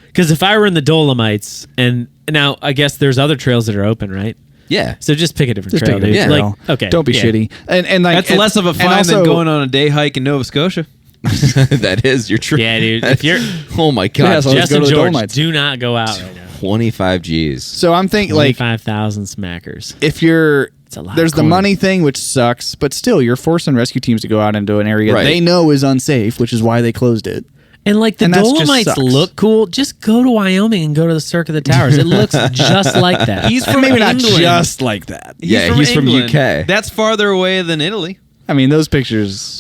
Because if I were in the Dolomites, and now I guess there's other trails that are open, right? Yeah. So just pick a different just trail. pick a dude. Yeah. trail. Like, okay, don't be yeah. shitty. And like That's and- less of a and fine also- than going on a day hike in Nova Scotia. That is, you're true. Yeah, dude. If you're Oh my Yeah, god. so let's Jess go and to the George, Dolomites. do not go out right now. 25 G's. So I'm thinking like 25,000 smackers. if you're a lot there's of the corn. money thing which sucks, but still you're forcing rescue teams to go out into an area Right. they know is unsafe, which is why they closed it. And like the And that's just Dolomites sucks. look cool. Just go to Wyoming and go to the Cirque of the Towers. It looks just like that. He's from Maybe not England. just like that. Yeah, he's from England. UK. That's farther away than Italy. I mean, those pictures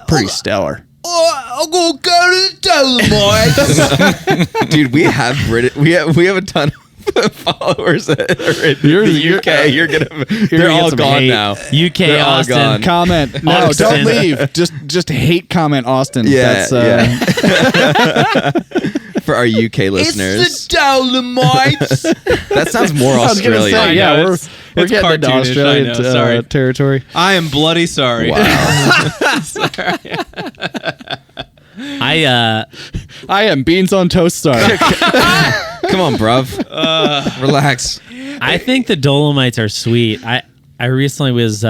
pretty stellar. I'm gonna go to the Dolomites. Dude, we have we have a ton of followers that are in the UK. They're all some gone hate. now. UK They're all Austin. gone. Comment. No, Austin. don't leave. Just hate comment Austin. Yeah, That's, For our UK listeners, It's the Dolomites. that sounds more I was gonna Australian. say, I yeah, know, we're it's getting into cartoonish, Australian I know, sorry. territory. I am bloody sorry. I I am beans on toast star. Come on, bruv. Relax. I think the Dolomites are sweet. I recently was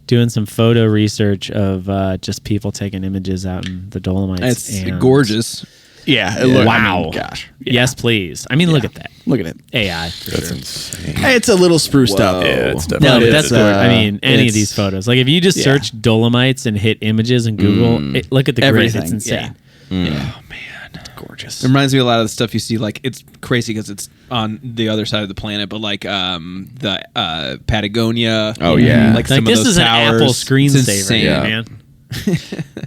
doing some photo research of just people taking images out in the Dolomites. It's and- gorgeous. yeah. It look, Wow. I mean, gosh. Yes, please. I mean, look at that. Look at it. AI. For That's sure. insane. It's a little spruced up. Yeah, it's No, definitely. but that's it's, gorgeous. I mean, any it's- of these photos. Like if you just yeah. search Dolomites and hit images in Google, look at the grid. Everything, It's insane. Gorgeous. It reminds me a lot of the stuff you see. Like it's crazy because it's on the other side of the planet, but like the Patagonia. Oh, yeah. like Like some this of those is an towers. Apple It's screensaver, insane. Yeah.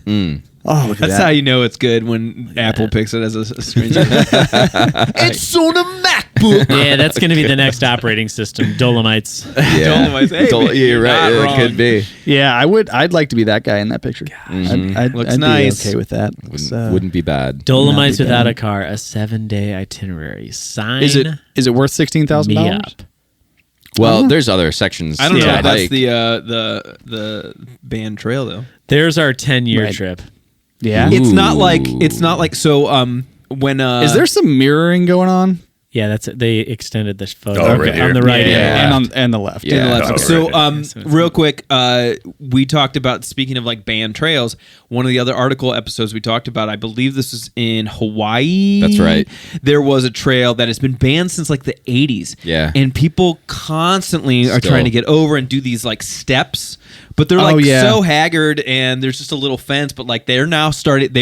man. Oh, look at That's that. how you know it's good when Apple picks it as a screensaver. It's on a MacBook. Yeah, that's going to be the next operating system. Dolomites. Yeah, Dolomites. Hey, yeah, you're right. not It wrong. could be. Yeah, I'd like to be that guy in that picture. I'd Looks be nice. okay with that. It's, Wouldn't be bad. Dolomites Not be without bad. a car, a 7-day itinerary. Sign is it worth $16,000? me up. Well, there's other sections. I don't know. Yeah, If that's like- the band trail though. There's our 10-year Right. trip. Yeah. Ooh. It's not like so. When Is there some mirroring going on? Yeah, that's it. They extended this photo Oh, right here. on the right. Yeah. And the left. Yeah. in the left. Oh, So, right. real quick, we talked about, speaking of like banned trails, one of the other article episodes we talked about, I believe this is in Hawaii. That's right. There was a trail that has been banned since like the 80s. Yeah. And people constantly are Still. trying to get over and do these like steps, but they're Oh, like yeah. so haggard and there's just a little fence, but like they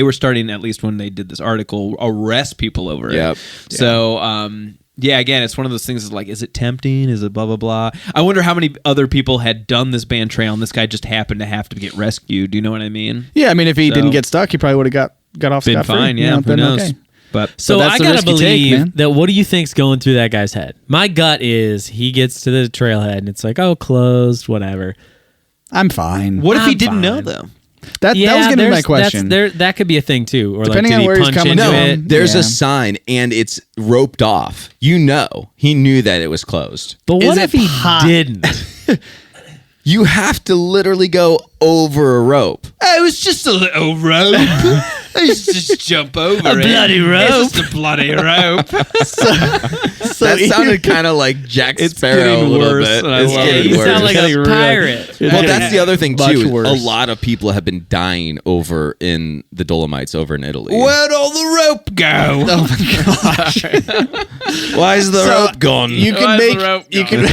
were starting, at least when they did this article, arrest people over Yep. it. So, yeah, again, it's one of those things is like, is it tempting? Is it blah, blah, blah? I wonder how many other people had done this banned trail and this guy just happened to have to get rescued. Do you know what I mean? Yeah, I mean, if he So- didn't get stuck, he probably would have got off Been scot-free. fine, You yeah. know, Who been knows? okay. But So that's I the gotta risk you take, believe man. that. What do you think's going through that guy's head? My gut is he gets to the trailhead and it's like, oh, closed, whatever. I'm fine. what if he I'm didn't know, fine. though? That was going to be my question. That could be a thing too. Or Depending like, on did where he he's punch coming into from. it? There's Yeah. a sign and it's roped off. You know, he knew that it was closed. But Is what it if he hot? didn't? You have to literally go over a rope. It was just a little rope. Just jump over A bloody rope. It's just a bloody rope. That sounded kind of like Jack Sparrow getting a little worse, bit. and I It's love getting it. You worse. sound like Getting a real- pirate. Well, that's the other thing Much too. worse. A lot of people have been dying over in the Dolomites over in Italy. Where'd all the rope go? Oh my gosh! Why is the rope gone? You can Why's the make rope you can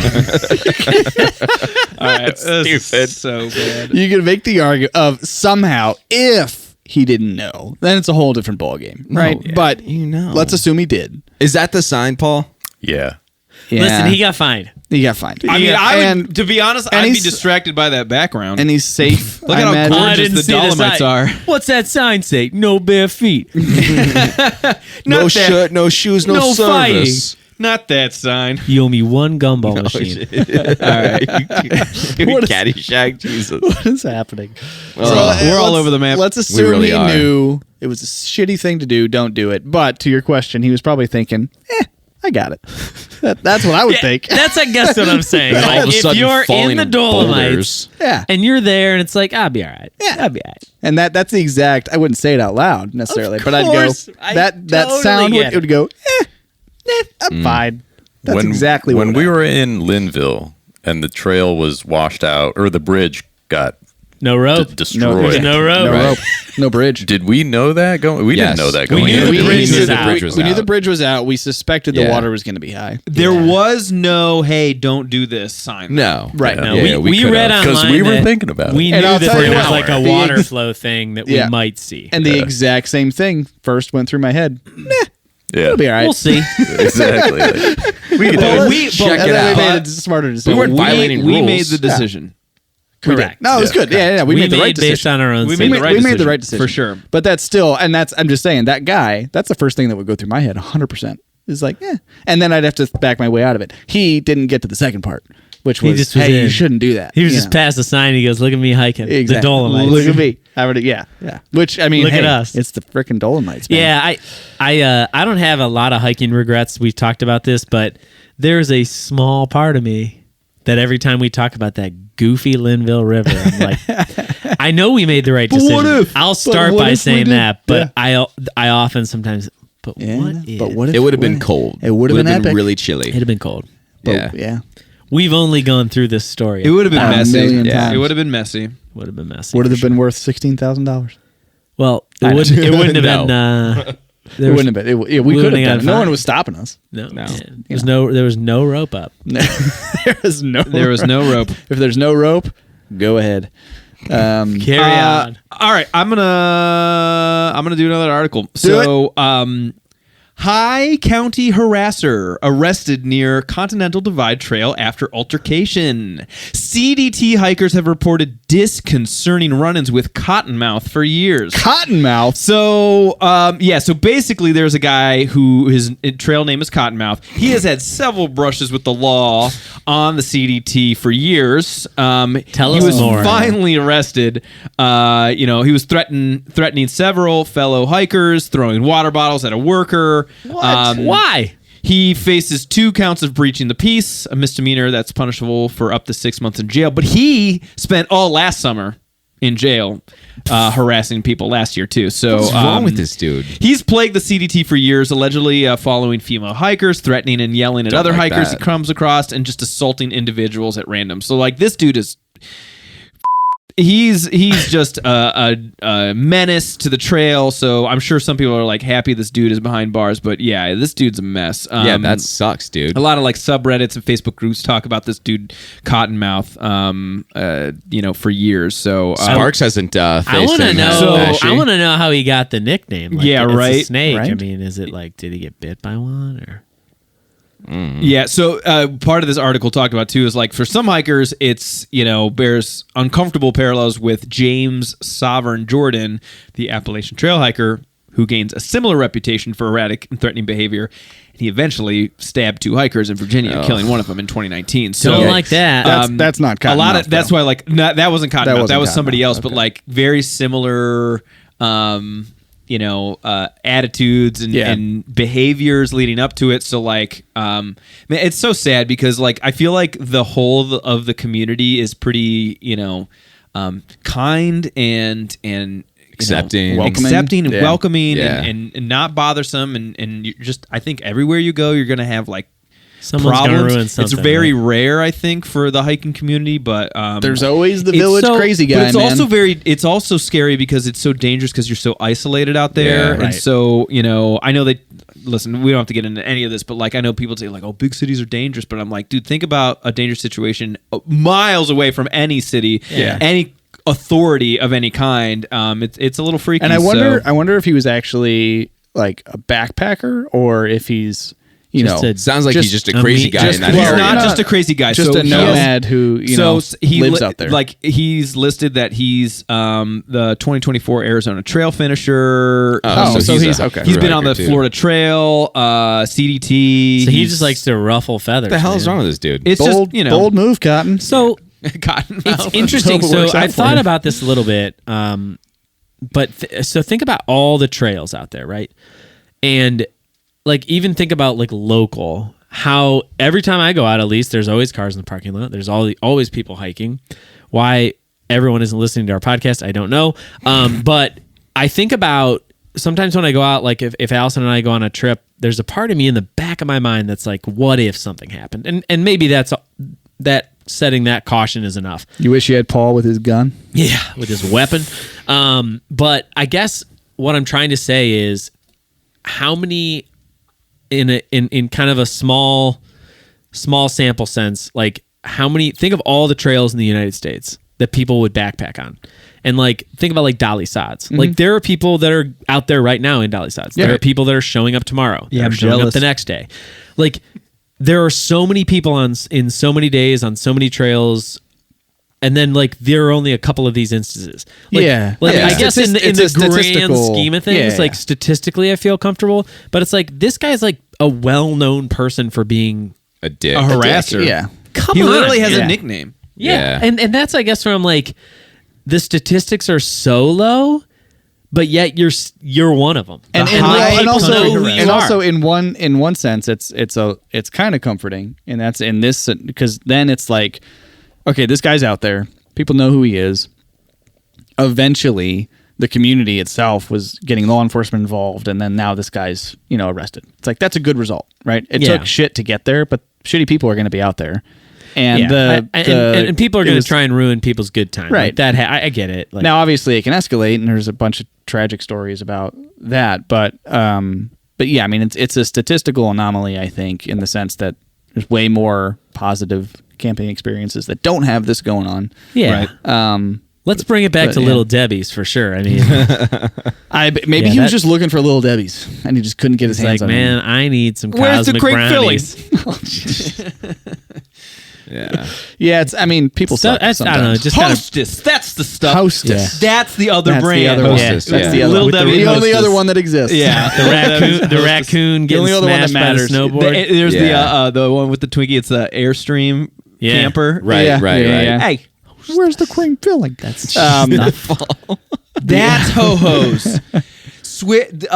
All right, stupid. So bad. you can make the argument of somehow if he didn't know, then it's a whole different ballgame, right? yeah. But You know. let's assume he did. Is that the sign, Paul? Yeah. Yeah. Listen, he got fined. he got fined. I mean, Yeah. I would, and to be honest, and I'd be he's- distracted by that background. and he's safe. Look at I how imagine. gorgeous I didn't the see Dolomites sign. are. What's that sign say? No bare feet. No that- shirt, no shoes, no, No service. Not that sign. You owe me one gumball machine. All right. Caddyshack, Jesus. What is happening? We're all over the map. Let's assume really he are. knew it was a shitty thing to do. Don't do it. But to your question, he was probably thinking, I got it. That's what I would think. That's, I guess, what I'm saying. All Like, of a if sudden you're falling in the in Dolomites boulders. Yeah. and you're there and it's like, I'll be all right. Yeah. I'll be all right. And that's the exact. I wouldn't say it out loud necessarily, but I'd go. course. I That totally sound get would go. I'm fine. That's exactly when what we were in Linville and the trail was washed out, or the bridge got No rope. destroyed. There's no rope. No Right. rope, no bridge. Did we know that going? We Yes. didn't know that We going. knew in. the We bridge knew was the out. bridge was We knew out. the bridge was out. We suspected the Yeah. water was going to be high. There Yeah. was no, hey, don't do this sign. No. Right. No, Yeah, we could read have. Because online we were that thinking about we it. knew And I'll that tell there you was what, like a the water ex- flow thing that Yeah. we might see. And the exact same thing first went through my head. Yeah, It'll be all right. We'll see. exactly. We could do But it. we, Check And it then out. we made a smarter decision. weren't violating we rules. made the decision. Correct. No, it was good. Yeah, We made the right based decision. on our own. We We made safety. the right made the decision, right decision for sure. But that's still, and that's I'm just saying that guy. That's the first thing that would go through my head. 100% is like, and then I'd have to back my way out of it. He didn't get to the second part, which He was, just was hey, you in. shouldn't do that. He was You just know? past the sign. He goes, "Look at me hiking the Exactly. Dolomites." Look at me. I would, yeah. Which I mean, Look at hey, us. It's the freaking Dolomites. Man. Yeah, I don't have a lot of hiking regrets. We've talked about this, but there's a small part of me that every time we talk about that goofy Linville River, I'm like, I know we made the right decision. what if? I'll But start what by if we saying did? that, but Yeah. I often sometimes. But Yeah, what if? but what if It would have been what- cold. It would have been epic. really chilly. It'd have been cold. Yeah. Yeah. We've only gone through this story. It would have been A messy. million Yeah. times. It would have been messy. would have been messy. Would for have sure. been worth $16,000. Well, I it know. wouldn't. It wouldn't have No. been. It wouldn't have been. We we could wouldn't have have done it. gotten No one fined. was stopping us. No, No. There was no rope up. There was no. There was no rope. If there's no rope, go ahead. Carry on. All right, I'm gonna do another article. So, High County harasser arrested near Continental Divide Trail after altercation. CDT hikers have reported disconcerting run-ins with Cottonmouth for years. Cottonmouth. So, so basically there's a guy who his trail name is Cottonmouth. He has had several brushes with the law on the CDT for years. Tell he us was more. finally arrested. He was threatening several fellow hikers, throwing water bottles at a worker. What? Why? He faces 2 counts of breaching the peace, a misdemeanor that's punishable for up to 6 months in jail. But he spent all last summer in jail harassing people last year, too. So What's wrong with this dude? He's plagued the CDT for years, allegedly following female hikers, threatening and yelling at Don't other like hikers that. he comes across, and just assaulting individuals at random. So, like, this dude is... He's just a menace to the trail. So I'm sure some people are like happy this dude is behind bars, but yeah, this dude's a mess. Yeah, that sucks, dude. a lot of like subreddits and Facebook groups talk about this dude Cottonmouth, for years. So Sparks hasn't faced I want to him, know. has she? I want to know how he got the nickname. Like, Yeah, it's a right. snake. I Right. mean, is it like did he get bit by one or? Yeah, so part of this article talked about too is like for some hikers, it's bears uncomfortable parallels with James Sovereign Jordan, the Appalachian Trail hiker who gains a similar reputation for erratic and threatening behavior. And he eventually stabbed 2 hikers in Virginia, killing one of them in 2019. So Don't like that. That's not a lot Cottonmouth, of that's though. why like that wasn't Cottonmouth. wasn't That was somebody Cottonmouth, else, but okay. like very similar. Attitudes and behaviors leading up to it. So like, man, it's so sad because like I feel like the whole of the community is pretty, kind and Accepting. and Yeah. welcoming Yeah. and not bothersome and you just I think everywhere you go you're gonna have like Someone's gonna problems. ruin something. It's very right? rare, I think, for the hiking community, but There's always the it's village crazy guy, But it's man. also it's also scary because it's so dangerous because you're so isolated out there, Yeah. and Right. so I know that. Listen, we don't have to get into any of this, but like I know people say like, "Oh, big cities are dangerous," but I'm like, dude, think about a dangerous situation miles away from any city, any authority of any kind. It's a little freaky. And I so- wonder if he was actually like a backpacker or if he's Just a- Sounds like Just- he's just a crazy guy in that he's area. not no, just a crazy guy. just so a he has- nomad who he lives out there. Like he's listed that he's the 2024 Arizona Trail finisher. Oh, so he's a okay. He's been on the hiker, too. Florida Trail, CDT. So he just likes to ruffle feathers. What the hell man. is wrong with this dude? It's bold, just bold move, Cotton. So Cottonmouth. it's interesting. Hope it So works out I've for thought him. about this a little bit. But so think about all the trails out there, right? And like even think about like local. How every time I go out, at least there's always cars in the parking lot. There's always people hiking. Why everyone isn't listening to our podcast, I don't know. But I think about sometimes when I go out, like if Allison and I go on a trip, there's a part of me in the back of my mind that's like, what if something happened? And maybe that setting that caution is enough. You wish you had Paul with his gun. Yeah, with his weapon. But I guess what I'm trying to say is how many in kind of a small sample sense, like how many, think of all the trails in the United States that people would backpack on. And like think about like Dolly Sods. Like there are people that are out there right now in Dolly Sods. There are people that are showing up tomorrow. Yeah, that I'm are showing up jealous. the next day. Like there are so many people in so many days on so many trails. And then, like, there are only a couple of these instances. Like, Yeah. Like, Yeah. I guess in the It's a grand statistical- scheme of things, yeah. like, statistically, I feel comfortable. But it's like, this guy's, like, a well-known person for being... a dick. a harasser. Yeah. Come He on. literally has Yeah. a nickname. Yeah. Yeah. And that's, I guess, where I'm like, the statistics are so low, but yet you're one of them. And, like, people also, know who you and are. also in one sense, it's kind of comforting, and that's in this because then it's like, okay, this guy's out there. People know who he is. Eventually, the community itself was getting law enforcement involved, and then now this guy's arrested. It's like that's a good result, right? It Yeah. took shit to get there, but shitty people are going to be out there, and Yeah. And people are going it was- to try and ruin people's good time. Right. Like that. I get it. Like, Now, obviously, it can escalate, and there's a bunch of tragic stories about that. But yeah, I mean, it's a statistical anomaly, I think, in the sense that there's way more positive camping experiences that don't have this going on. yeah. Right. Let's bring it back but, to yeah. Little Debbie's for sure. I mean, Maybe Yeah, he was that- just looking for Little Debbie's, and he just couldn't get his it's hands like, on man, them. I need some Where's the cosmic crepe brownies. Yeah. Yeah, it's. I mean, people So suck that's, I don't know. sometimes. Just kind of Hostess. That's the stuff. Hostess. That's the other That's brand. the other one. Hostess, That's yeah. the other Little one. Debbie The only Hostess. other one that exists. Yeah. the raccoon getting only other one that smashed by the matters. snowboard. There's Yeah. the one with the Twinkie. It's the Airstream Yeah. camper. Right, Yeah, right, yeah, right. yeah. Hey, Where's the cream filling? That's that's ho-hos. That's is Hostess's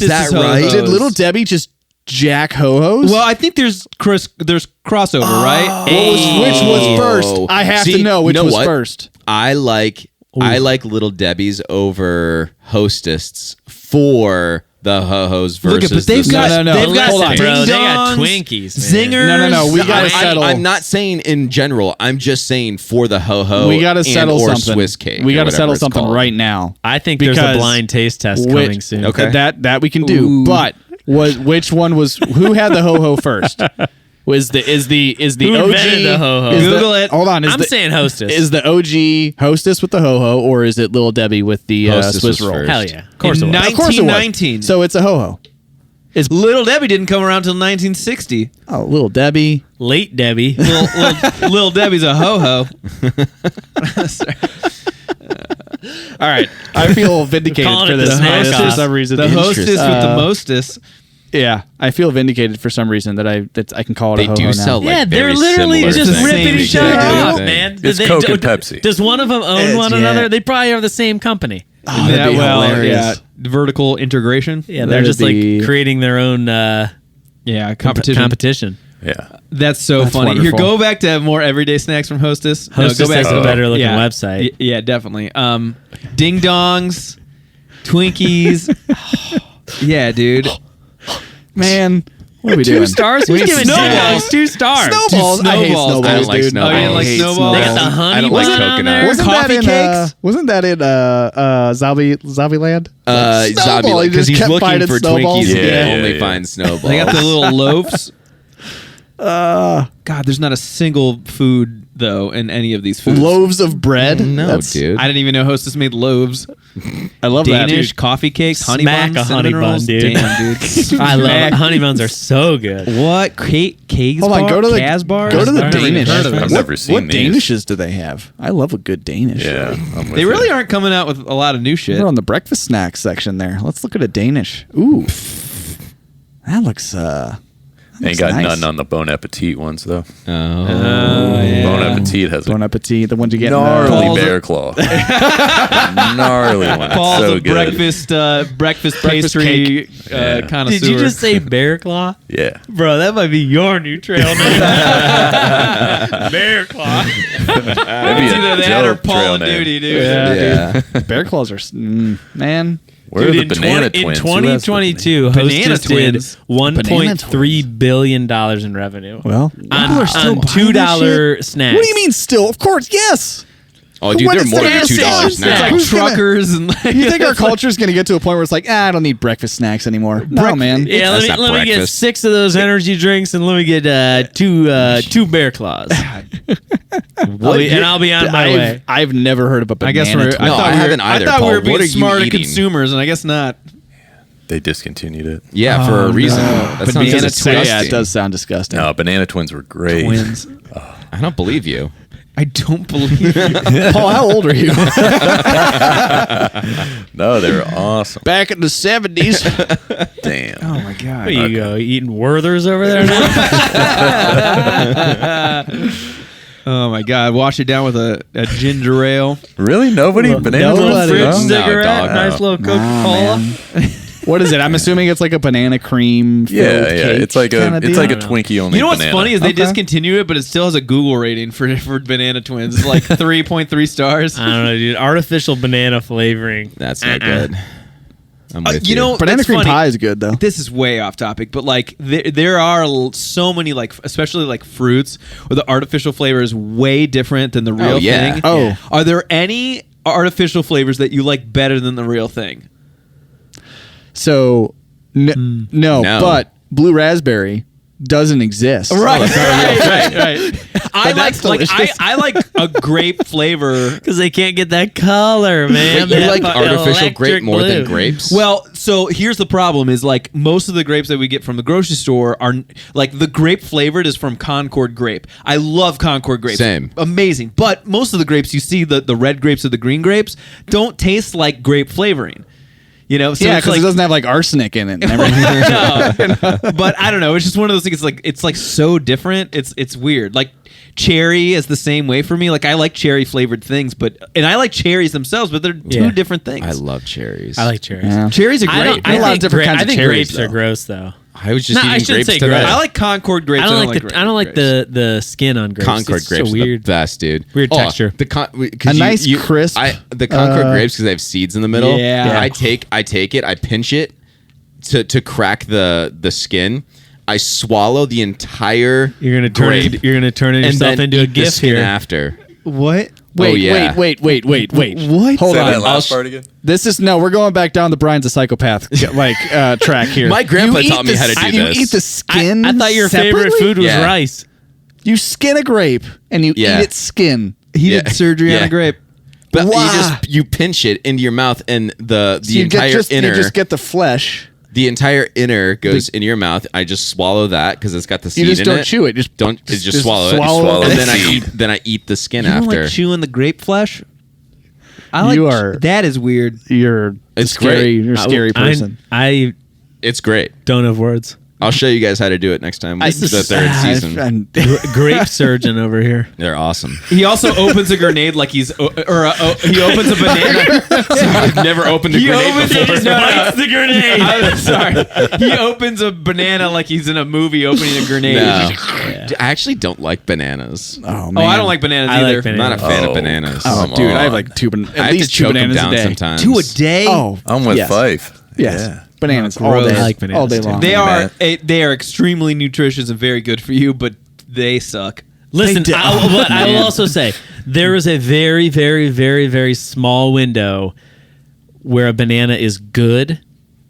that right? ho-hos. Did Little Debbie just jack ho-hos? Well, I think there's crossover, right? Which was first? I have See, to know which you know was what? first. I like Little Debbie's over Hostess for the ho-hos Look versus at, but they've the got, No. they've got Hold on. Bro, they ding-dongs, got Twinkies, man. zingers. No, we gotta settle. I'm not saying in general. I'm just saying for the ho-ho. We got to and settle or something. Swiss cake. We got to settle something right now. I think there's a Because blind taste test coming soon. Okay. That we can do. Ooh. But which one was who had the ho-ho first? Is the Who OG invented the ho-ho? is the- Google it. Hold on. I'm saying Hostess. Is the OG Hostess with the ho-ho, or is it Little Debbie with the Hostess Swiss was roll? first. Hell yeah. Of course it In was. Of course it was. 1919. So it's a ho-ho. Little Debbie didn't come around till 1960. Oh, Little Debbie. Late Debbie. Little Debbie's a ho-ho. All right. I feel vindicated Calling for it this the snack for off. some reason. The hostess with the mostest. Yeah, I feel vindicated for some reason that I can call it They a ho-ho do now. sell like Yeah, they're very literally similar just things. ripping each other Yeah. off, man. It's Coke and Pepsi. Does one of them own one yeah. another? They probably are the same company. Oh, that'd be hilarious. vertical integration. Yeah, they're That'd just be- like creating their own Yeah, competition. competition. Yeah. That's so That's funny. Here, wonderful. go back to more everyday snacks from Hostess. Hostess go back has to a better looking yeah. website. Yeah, definitely. Ding dongs, Twinkies. Yeah, dude. Man, what are we 2 doing? stars. Who's giving Snowballs. 2 stars? Snowballs. I hate Snowballs. snowballs, I don't like dude. snowballs. Oh, you didn't like I hate snowballs? They got the honey I don't like one on coconut. there. Wasn't Coffee that in cakes? wasn't that in Zombieland? Zombie, He because just he's kept looking finding for snowballs. Twinkies and Yeah, can yeah, only yeah. find snowballs. They got the little loaves. God, there's not a single food though in any of these foods. Loaves of bread. No, That's- dude. I didn't even know Hostess made loaves. I love Danish that. coffee cakes, honey Smack buns, a honey cinnamon bun, rolls. dude. Damn, dude. I love Smack. it. Honey buns are so good. What? Cakes Hold on, bar? go to the Casbars? go to the I've never Danish. heard of it. I've never seen what these. Danishes do they have? I love a good Danish. Yeah. I'm with They you. really aren't coming out with a lot of new shit. We're on the breakfast snacks section there. Let's look at a Danish. Ooh, that looks Ain't got nice. nothing on the Bon Appetit ones though. Oh. Bon Appetit has Bon a Appetit. The ones you get. gnarly Balls of- bear claw. Gnarly one. Balls So of good. breakfast pastry Yeah. connoisseur. Did you just say bear claw? Yeah. Bro, that might be your new trail name. Bear claw. Maybe It's either that or Paul and Duty, dude. Yeah. Bear claws are man. Where Dude, are in the banana 20 twins? in Who has the 2022, Banana Hostess did twins. $1.3 billion in revenue. Well, on, still on buying that $2 snacks. What do you mean still? Of course, yes. Oh, dude, When they're is more the than gas $2 station? It's now. like Who's gonna- truckers and like. You think our culture is going to get to a point where it's like, I don't need breakfast snacks anymore? No, man. Yeah, That's let not me get breakfast. 6 of those energy drinks and let me get two bear claws. I'll be on my way. I've never heard of a banana. I guess we're. twist. I No, thought I we were, haven't either, I thought Paul. we were What being are you smarter eating? consumers, and I guess not. They discontinued it. Yeah, for a reason. That sounds Banana disgusting. twist. Yeah, it does sound disgusting. No, banana twins were great. Twins. I don't believe you. I don't believe you. Paul, how old are you? No, they were awesome. Back in the 70s. Damn. Oh my god. There you go, eating Werthers over there now. Oh my god. Wash it down with a ginger ale. Really? Nobody? Banana Little twins? fridge No? cigarette, dog, nice no. little Coca-Cola. What is it? I'm assuming it's like a banana cream. Yeah, yeah. Cake It's like kinda a deal? it's like a I don't know. Twinkie only. You know what's banana. funny is they Okay. discontinued it, but it still has a Google rating for Banana Twins. It's like 3.3 stars. I don't know, dude. Artificial banana flavoring. That's not good. I'm with you know, Banana that's cream funny. pie is good though. This is way off topic, but like there are so many like especially like fruits where the artificial flavor is way different than the real yeah. thing. Oh. Are there any artificial flavors that you like better than the real thing? So no, No. but blue raspberry doesn't exist. Right. I that's like delicious. I like a grape flavor. Because they can't get that color, man. Wait, you That like fucking artificial grape electric more than blue. grapes? Well, so here's the problem: is like most of the grapes that we get from the grocery store are like the grape flavored is from Concord grape. I love Concord grapes, Same. amazing. But most of the grapes you see, the red grapes or the green grapes, don't taste like grape flavoring. You know, so Yeah, it's because like, it doesn't have like arsenic in it and everything. no. But I don't know. It's just one of those things. It's like so different. It's weird. Like cherry is the same way for me. Like I like cherry flavored things, and I like cherries themselves, but they're two Yeah. different things. I love cherries. I like cherries. Yeah. cherries are I great. don't. There are a lot of different kinds I of think cherries, grapes are though. gross, though. I was just No, I eating shouldn't grapes say today. gross. I like Concord grapes. I don't like grapes. the skin on grapes. Concord It's grapes so are weird. the best, dude. Weird texture. A nice crisp, The Concord grapes because they have seeds in the middle. Yeah. I take it, I pinch it to crack the skin. I swallow the entire. You're gonna turn grape, it. You're gonna turn and yourself then into a eat the gift skin here. after. What? Wait, Oh, yeah. wait. What? Hold Say on. that last part again. This is we're going back down the Brian's a psychopath track here. My grandpa You taught eat me how to do you this. eat the skin. I thought your favorite separately? food was Yeah. rice. You skin a grape and you Yeah. eat its skin. He Yeah. did surgery on Yeah. a grape. But Wow. you pinch it into your mouth, and the So you entire get inner you just get the flesh. the entire inner goes in your mouth. I just swallow that because it's got the seed You just in don't it. chew it. Just Just swallow it. swallow it. And then Seed. I eat the skin You don't after. like chewing the grape flesh? That is weird. You're It's scary. great. You're a scary person. I It's great. don't have words. I'll show you guys how to do it next time. With the third season. Grape surgeon over here. They're awesome. He also opens a grenade like he's, he opens a banana. I've never opened a grenade before. Bites the grenade. I'm sorry. He opens a banana like he's in a movie opening a grenade. No. I actually don't like bananas. Oh, Oh, man. I don't like bananas I like either. I'm not a fan of bananas. Oh, Come dude, I have on. like two, I at have least to two choke them bananas down a day. sometimes. 2 a day? Oh, I'm with yes. Fife. Yes. Yeah. Bananas all gross. day. I like bananas all day too. long. They are extremely nutritious and very good for you, but they suck. Listen, They I will man. also say there is a very, very, very, very small window where a banana is good,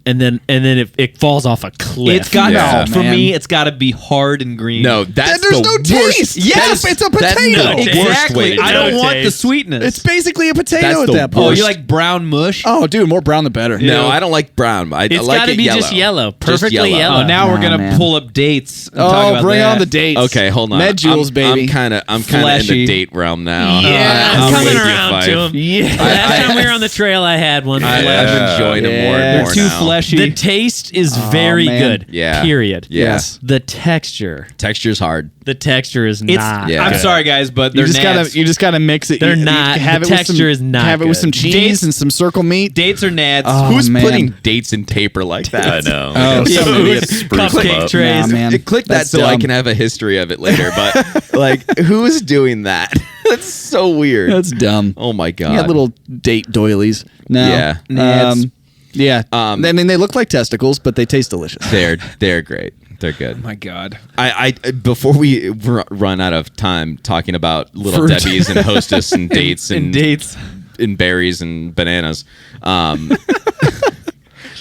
and then it falls off a cliff. It's got Yeah. for man. me. It's got to be hard and green. No, that's There's the no worst. taste. Yes, it's a That's potato. the worst way exactly. to I do don't it. want the Taste. sweetness. It's basically a potato That's at the that oh, point. you like brown mush? Oh, dude, more brown the better. No, I don't like brown. I It's like got to it be yellow. just yellow, Just perfectly yellow. Oh, now we're Oh, gonna man. pull up dates. And talk Oh, about bring that. on the dates. Okay, hold on. Med jewels, baby. I'm kind of in Fleshy. the date realm now. Yeah, I'm coming with you, around Fife. to him. Yeah. Last time we were on the trail, I had one. I've enjoyed them more Yeah. and They're more too now. fleshy. The taste is very man. good. Yeah. Period. Yeah. Yes. The texture. Texture's hard. The texture is It's. not. Yeah. I'm good. sorry, guys, but You they're just gotta mix it. They're You not- Have the it with texture some, is not Have it with good. some cheese Dates- and some circle meat. dates or nads. Oh, Who's man. putting dates in paper like that? I know. Oh, Yeah, some somebody idiot. spruce them Cupcake up. trays. Nah, man. Click that That's so I dumb. can have a history of it later. But like, who is doing that? That's so weird. That's dumb. Oh my god. You got little date doilies. No. Yeah. Um, yeah. Um, I mean, they look like testicles, but they taste delicious. They're great. They're good. Oh my God. I before we run out of time talking about little Fruit. Debbie's and Hostess and dates and dates. and berries and bananas.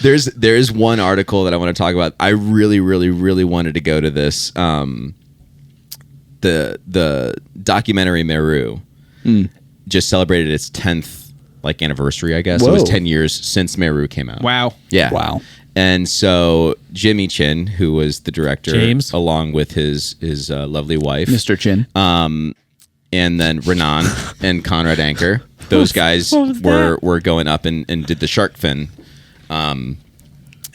There's one article that I want to talk about. I really wanted to go to this. The documentary Meru just celebrated its 10th anniversary. I guess it was Whoa. 10 years since Meru came out. Wow. Yeah. Wow. And so Jimmy Chin, who was the director, James. along with his lovely wife, Mr. Chin. and then Renan and Conrad Anker. Those guys were going up and did the shark fin. And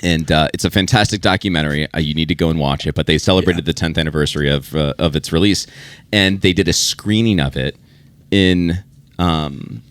it's a fantastic documentary. You need to go and watch it. But they celebrated the 10th anniversary of its release, and they did a screening of it in Wyoming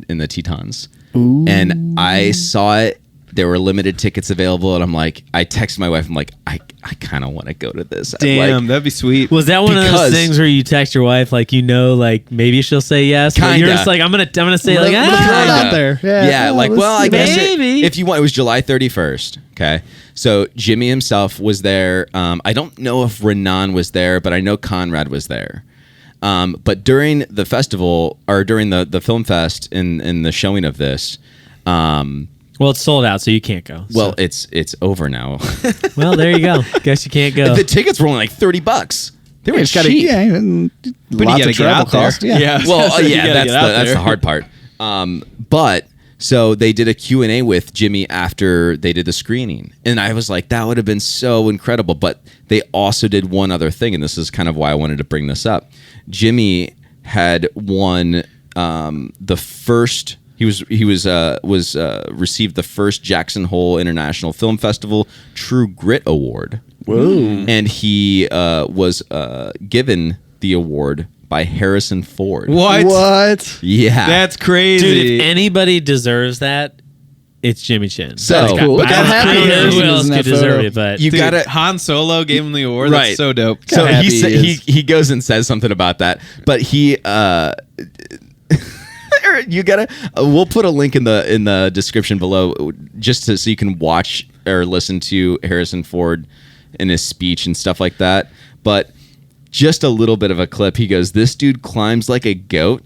in the Tetons. Ooh. And I saw it. There were limited tickets available, and I'm like, I texted my wife. I'm like, I kind of want to go to this. Damn, that'd be sweet. Was that one of Because- those things where you text your wife maybe she'll say yes, but you're Kinda. just like I'm gonna say Throw it ah. out there. Yeah, oh, I guess Maybe. if you want, it was July 31st. Okay, so Jimmy himself was there. I don't know if Renan was there, but I know Conrad was there. But during the festival or during the film fest in the showing of this, Well, it's sold out, so you can't go. well, it's over now. Well, there you go. Guess you can't go. The tickets were only like $30. They were It's gotta, cheap. yeah, and you lots gotta of get travel out there. cost. Yeah. Well, You yeah, gotta that's get out the there. hard part. But so they did a Q&A with Jimmy after they did the screening, and I was like, that would have been so incredible. But they also did one other thing, and this is kind of why I wanted to bring this up. Jimmy had won the first. He received the first Jackson Hole International Film Festival True Grit Award. Whoa. And he was given the award by Harrison Ford. What? Yeah. That's crazy. Dude, if anybody deserves that, it's Jimmy Chin. So- That's cool. Look I how don't happy know Harrison who is else in could that deserve photo. it, but You Dude, gotta Han Solo gave him the award. Right. That's so dope. So happy he he is. he goes and says something about that, but he you gotta we'll put a link in the description below just so you can watch or listen to Harrison Ford in his speech and stuff like that. But just a little bit of a clip. He goes, "This dude climbs like a goat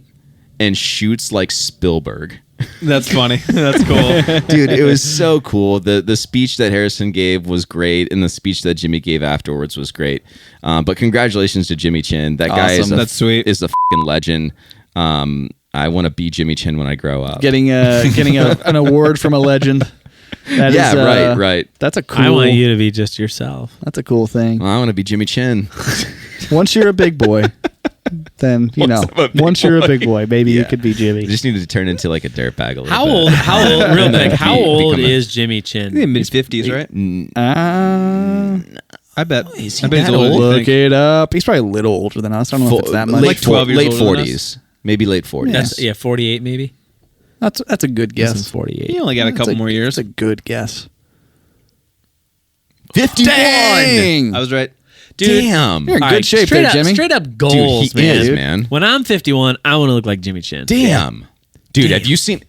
and shoots like Spielberg." That's funny. That's cool. Dude, it was so cool. The speech that Harrison gave was great, and the speech that Jimmy gave afterwards was great. But congratulations to Jimmy Chin. That guy is Awesome. That's sweet. is a fucking legend. I want to be Jimmy Chin when I grow up. Getting an award from a legend. That Yeah, is, right. That's a cool. I want you to be just yourself. That's a cool thing. Well, I want to be Jimmy Chin. Once you're a big boy, then you know, I'm a big once you're a big boy, maybe you Yeah. could be Jimmy. You just needed to turn into like a dirtbag a little How bit. old? How old? Real quick. How Become old a- is Jimmy Chin? Mid-50s, right? I bet. I bet he's that older than you Look think. it up. He's probably a little older than us. I don't know if it's that much. Late, Like 12 years late older than 40s. Maybe late 40s. That's 48 maybe. That's a good Guess guess. 48. He only got a couple more years. That's a good guess. 51! Dang! I was right. Dude, Damn. You're in all good right, shape straight there, up, Jimmy. Straight up goals, he man. is, man. When I'm 51, I want to look like Jimmy Chin. Damn. Dude, have you seen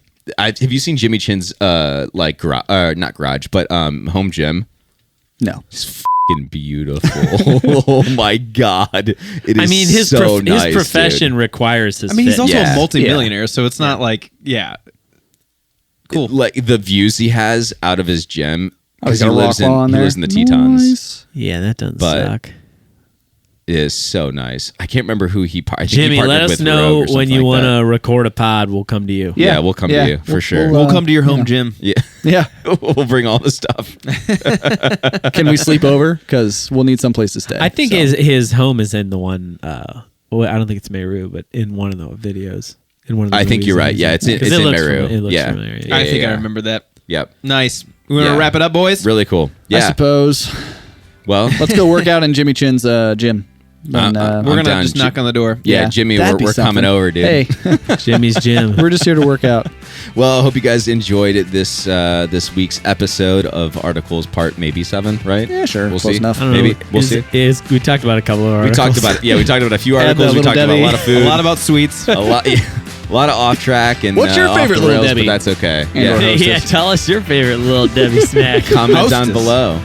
Jimmy Chin's not garage, but home gym? No. It's fucking beautiful. Oh my god. It is I mean, his so nice, his profession dude. requires his I mean, he's fit. also Yeah. a multimillionaire, so it's not like, cool. Like the views he has out of his gym. Oh, he's Because got a rock wall on he there. lives in the Tetons. Nice. Yeah, that doesn't But- suck. It is so nice. I can't remember who he I think he Jimmy, partnered let us with know Rogue or when something you like want that. to record a pod. We'll come to you. Yeah, we'll come to you for sure. We'll come to your home gym. Yeah. Yeah. We'll bring all the stuff. Can we sleep over? Because we'll need someplace to stay. I think so. his home is in the one. Well, I don't think it's Meru, but in one of the videos. In one of the I think movies you're that right. he's Yeah, in. it's in 'Cause it looks Meru. fami- it looks Yeah. familiar, Yeah, I think I yeah. remember that. Yep. Nice. We want to Yeah. wrap it up, boys? Really cool. I Yeah. suppose. Well, Let's go work out in Jimmy Chin's gym. And, We're I'm going to down. just knock on the door. yeah, Jimmy, that'd we're be coming something. over, dude. Hey, Jimmy's gym. we're just here to work out. Well, I hope you guys enjoyed it this week's episode of Articles Part maybe 7, right? Yeah, sure. We'll Close see. enough. I don't know. Maybe. We'll see. We talked about a couple of We articles. talked about it. Yeah, we talked about a few Add articles. that We little talked about a Debbie. lot of food. A lot about sweets. a lot off track and What's your off favorite the Little rails, Debbie? But that's okay. And Yeah. or hostess. Yeah, tell us your favorite little Debbie snack. Comment down Hostess. below.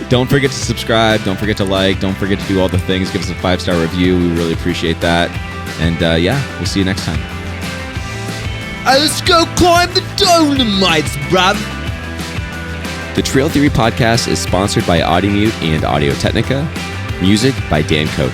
Don't forget to subscribe. Don't forget to like. Don't forget to do all the things. Give us a 5-star review. We really appreciate that. And yeah, we'll see you next time. Let's go climb the Dolomites, bruv. The Trail Theory Podcast is sponsored by Audimute and Audio Technica. Music by Dan Koch.